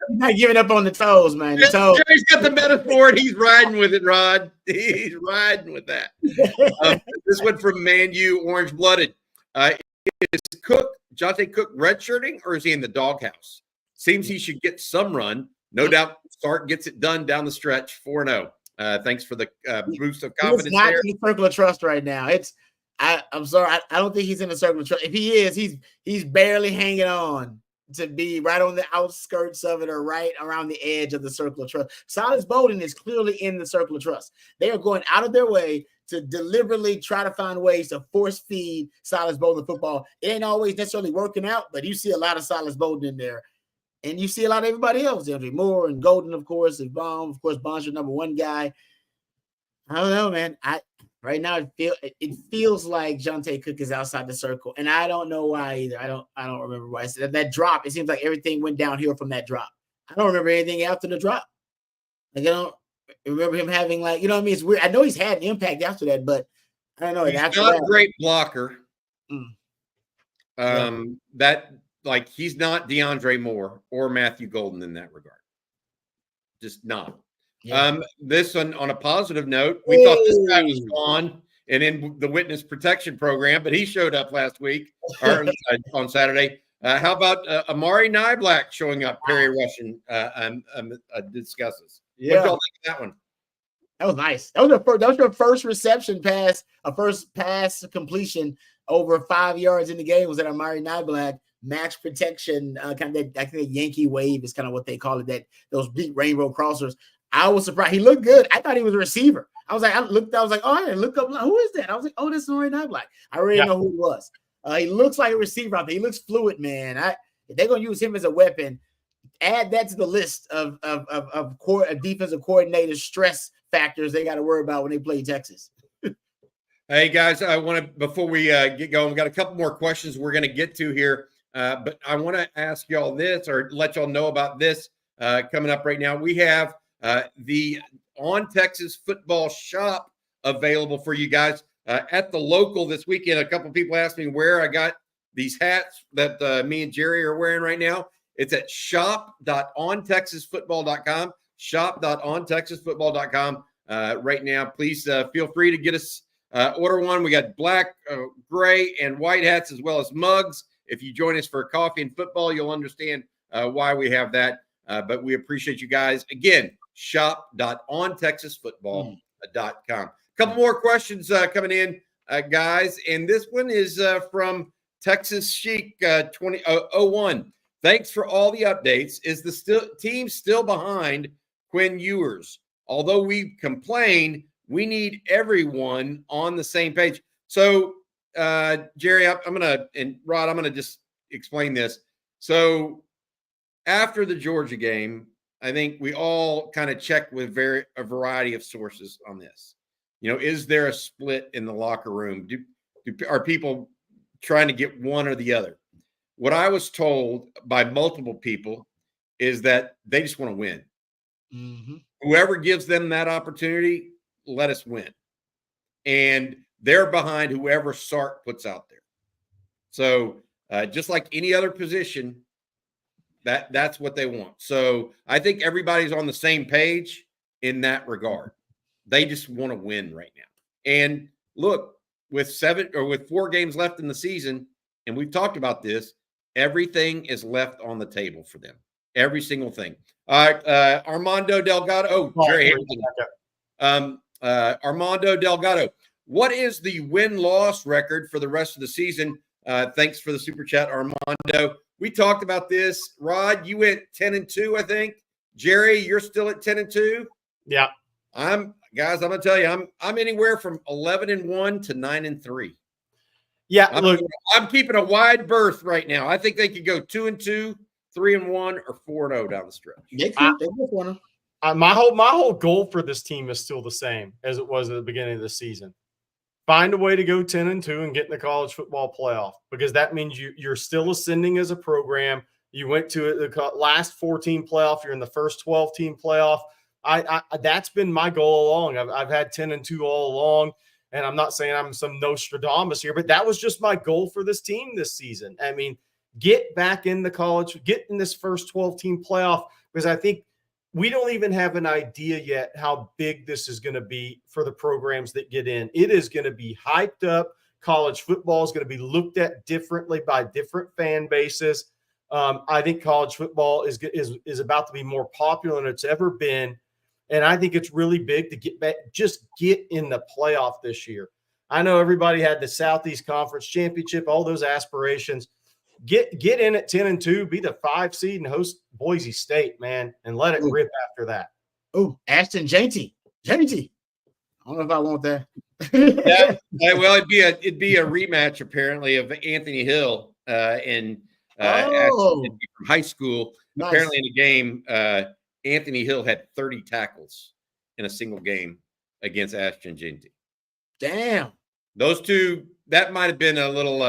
Not giving up on the toes, man. The toes. Jerry's got the metaphor, and he's riding with it, Rod. He's riding with that. This one from Man U, Orange Blooded. Is Jonte Cook redshirting, or is he in the doghouse? Seems he should get some run. No doubt, Sark gets it done down the stretch, 4-0. Thanks for the boost of confidence. He's not there. in the circle of trust right now. I'm sorry. I don't think he's in the circle of trust. If he is, he's barely hanging on to be right on the outskirts of it or right around the edge of the circle of trust. Silas Bowden is clearly in the circle of trust. They are going out of their way to deliberately try to find ways to force feed Silas Bowden football. It ain't always necessarily working out, but you see a lot of Silas Bowden in there. And you see a lot of everybody else, Andre Moore and Golden, of course, and Baum, of course, Bond's your number one guy. I don't know, man. Right now it feels like Jonte Cook is outside the circle, and I don't know why either. I don't remember why. That drop, it seems like everything went downhill from that drop. I don't remember anything after the drop. Like I don't remember him having what I mean? It's weird. I know he's had an impact after that, but I don't know. He's not a great blocker. He's not DeAndre Moore or Matthew Golden in that regard. Just not. Yeah. This on a positive note, we thought this guy was gone and in the witness protection program, but he showed up last week or on Saturday. How about Amari Niblack showing up? Perry Russian discusses. Yeah. What y'all think of that one? That was nice. That was your first reception pass, a first pass completion over 5 yards in the game was at Amari Niblack. Max protection, kind of that. I think the Yankee wave is kind of what they call it. Those big rainbow crossers. I was surprised. He looked good. I thought he was a receiver. I was like, oh, I didn't look up. Who is that? I was like, oh, this is Amari Niblack. I already know who he was. He looks like a receiver out there. He looks fluid, man. If they're gonna use him as a weapon, add that to the list of defensive coordinator stress factors they got to worry about when they play Texas. Hey guys, I want to before we get going, we got a couple more questions we're going to get to here. But I want to ask y'all this or let y'all know about this coming up right now. We have the On Texas Football Shop available for you guys at the local this weekend. A couple people asked me where I got these hats that me and Jerry are wearing right now. It's at shop.ontexasfootball.com, shop.ontexasfootball.com right now. Please feel free to get us order one. We got black, gray, and white hats as well as mugs. If you join us for coffee and football, you'll understand why we have that. But we appreciate you guys. Again, shop.ontexasfootball.com. A couple more questions coming in, guys. And this one is from Texas Chic 2001. Thanks for all the updates. Is the team still behind Quinn Ewers? Although we complain, we need everyone on the same page. So, Jerry, and Rod, I'm going to just explain this. So after the Georgia game, I think we all kind of checked with a variety of sources on this. Is there a split in the locker room? Are people trying to get one or the other? What I was told by multiple people is that they just want to win. Mm-hmm. Whoever gives them that opportunity, let us win. And they're behind whoever Sark puts out there. So just like any other position, that's what they want. So I think everybody's on the same page in that regard. They just want to win right now. And look, with 4 games left in the season, and we've talked about this, everything is left on the table for them. Every single thing. All right, Armando Delgado. Oh, Jerry Hamilton. Armando Delgado. What is the win-loss record for the rest of the season? Thanks for the super chat, Armando. We talked about this. Rod, you went 10-2, I think. Jerry, you're still at 10-2. Yeah. I'm gonna tell you, I'm anywhere from 11-1 to 9-3. Yeah, look, I'm keeping a wide berth right now. I think they could go 2-2, 3-1, or 4-0 down the stretch. My whole goal for this team is still the same as it was at the beginning of the season. Find a way to go 10-2 and get in the college football playoff, because that means you're still ascending as a program. You went to the last 14 playoff. You're in the first 12-team playoff. That's been my goal all along. I've had 10-2 all along, and I'm not saying I'm some Nostradamus here, but that was just my goal for this team this season. I mean, get back in the college, get in this first 12-team playoff, because I think we don't even have an idea yet how big this is going to be for the programs that get in. It is going to be hyped up. College football is going to be looked at differently by different fan bases. I think college football is about to be more popular than it's ever been. And I think it's really big to get back, just get in the playoff this year. I know everybody had the Southeast Conference Championship, all those aspirations. Get in at 10-2, be the 5 seed and host Boise State, man, and let it rip after that. Oh, Ashton Janty. I don't know if I want that. Well, it'd be a rematch apparently of Anthony Hill and Ashton from high school. Nice. Apparently, in the game, Anthony Hill had 30 tackles in a single game against Ashton Janty. Damn, those two, that might have been a little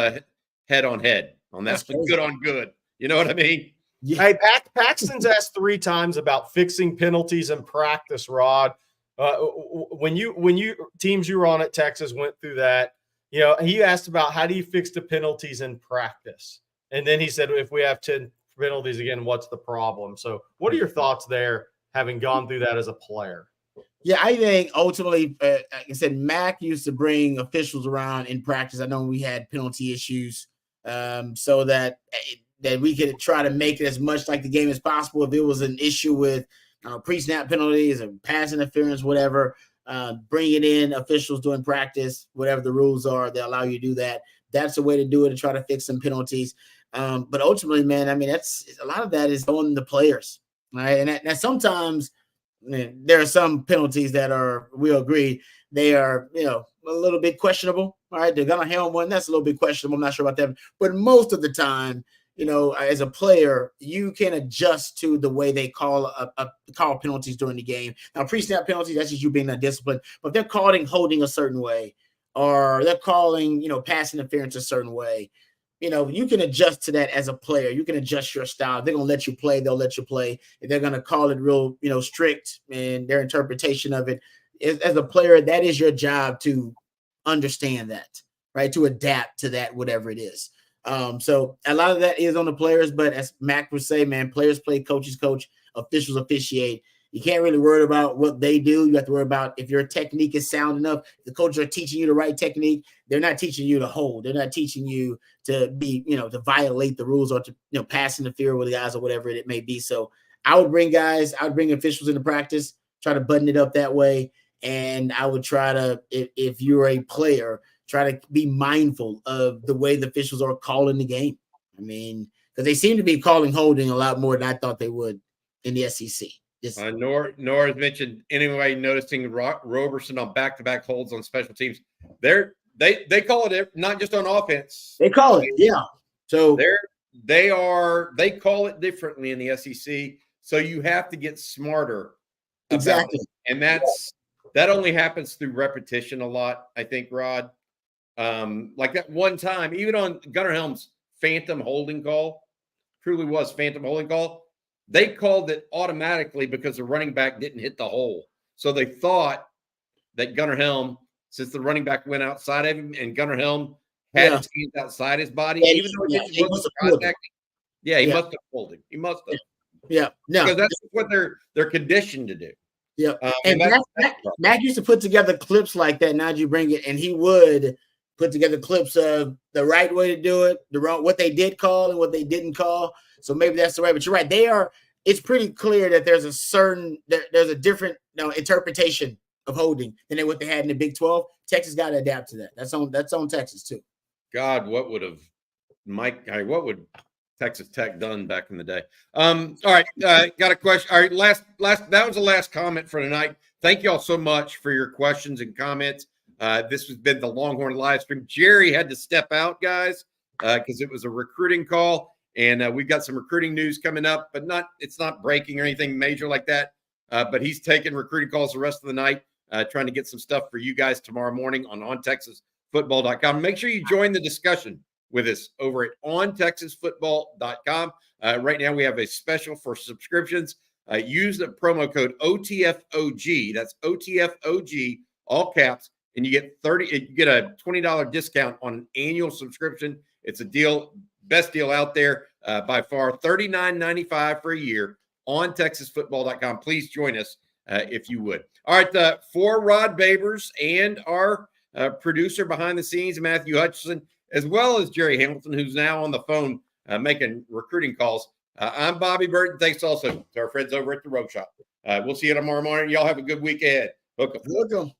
head on head. On that, good on good. You know what I mean? Yeah. Hey, Paxton's asked 3 times about fixing penalties in practice, Rod. When you teams you were on at Texas went through that, he asked about how do you fix the penalties in practice? And then he said, if we have 10 penalties again, what's the problem? So what are your thoughts there, having gone through that as a player? Yeah, I think ultimately, like I said, Mac used to bring officials around in practice. I know we had penalty issues. So that we could try to make it as much like the game as possible. If it was an issue with pre-snap penalties or pass interference, whatever, bringing in officials during practice, whatever the rules are, they allow you to do that. That's the way to do it, to try to fix some penalties. But ultimately, man, I mean, that's a lot of that is on the players, right? And that sometimes there are some penalties that we'll agree, they are, a little bit questionable. All right, they're gonna helm one. That's a little bit questionable. I'm not sure about that, but most of the time, as a player, you can adjust to the way they call penalties during the game. Now, pre-snap penalties, that's just you being undisciplined. But they're calling holding a certain way, or they're calling, pass interference a certain way. You can adjust to that as a player. You can adjust your style. If they're gonna let you play, they'll let you play. If they're gonna call it real, strict in their interpretation of it, as a player, that is your job to understand that, right? To adapt to that, whatever it is. So a lot of that is on the players, but as Mac would say, man, players play, coaches coach, officials officiate. You can't really worry about what they do. You have to worry about if your technique is sound enough. The coaches are teaching you the right technique. They're not teaching you to hold. They're not teaching you to be, to violate the rules or to, pass interfere with the guys or whatever it may be. So I would bring officials into practice, try to button it up that way. And I would try to, if you're a player, try to be mindful of the way the officials are calling the game. I mean, because they seem to be calling holding a lot more than I thought they would in the SEC. Nora's mentioned, anyway, noticing Roberson on back-to-back holds on special teams. They call it not just on offense. They call it, yeah. So they call it differently in the SEC. So you have to get smarter. Exactly. And that only happens through repetition a lot, I think, Rod. Like that one time, even on Gunnar Helm's phantom holding call, truly was phantom holding call. They called it automatically because the running back didn't hit the hole. So they thought that Gunnar Helm, since the running back went outside of him and Gunnar Helm had Yeah. his hands outside his body, Yeah, even though yeah, it he wasn't must have pulled him. contacting. Yeah, he Yeah. must have pulled him. He must have. Yeah. No. Because that's what they're conditioned to do. Yeah. And Mac used to put together clips like that. Now you bring it, and he would put together clips of the right way to do it, the wrong, what they did call and what they didn't call. So maybe that's the way. But you're right. It's pretty clear that there's a different interpretation of holding than what they had in the Big 12. Texas got to adapt to that. That's on Texas too. God, what would Texas Tech done back in the day? All right, got a question. All right, last that was the last comment for tonight. Thank you all so much for your questions and comments. This has been the Longhorn live stream. Jerry had to step out, guys, because it was a recruiting call, and we've got some recruiting news coming up, but it's not breaking or anything major like that. But he's taking recruiting calls the rest of the night, trying to get some stuff for you guys tomorrow morning on OnTexasFootball.com. Make sure you join the discussion with us over at OnTexasFootball.com. Right now, we have a special for subscriptions. Use the promo code OTFOG. That's OTFOG, all caps, and you get a $20 discount on an annual subscription. It's a deal, best deal out there by far. $39.95 for a year on TexasFootball.com. Please join us if you would. All right, for Rod Babers and our producer behind the scenes, Matthew Hutchison, as well as Jerry Hamilton, who's now on the phone making recruiting calls. I'm Bobby Burton. Thanks also to our friends over at the Rope Shop. We'll see you tomorrow morning. Y'all have a good week ahead. Hook 'em.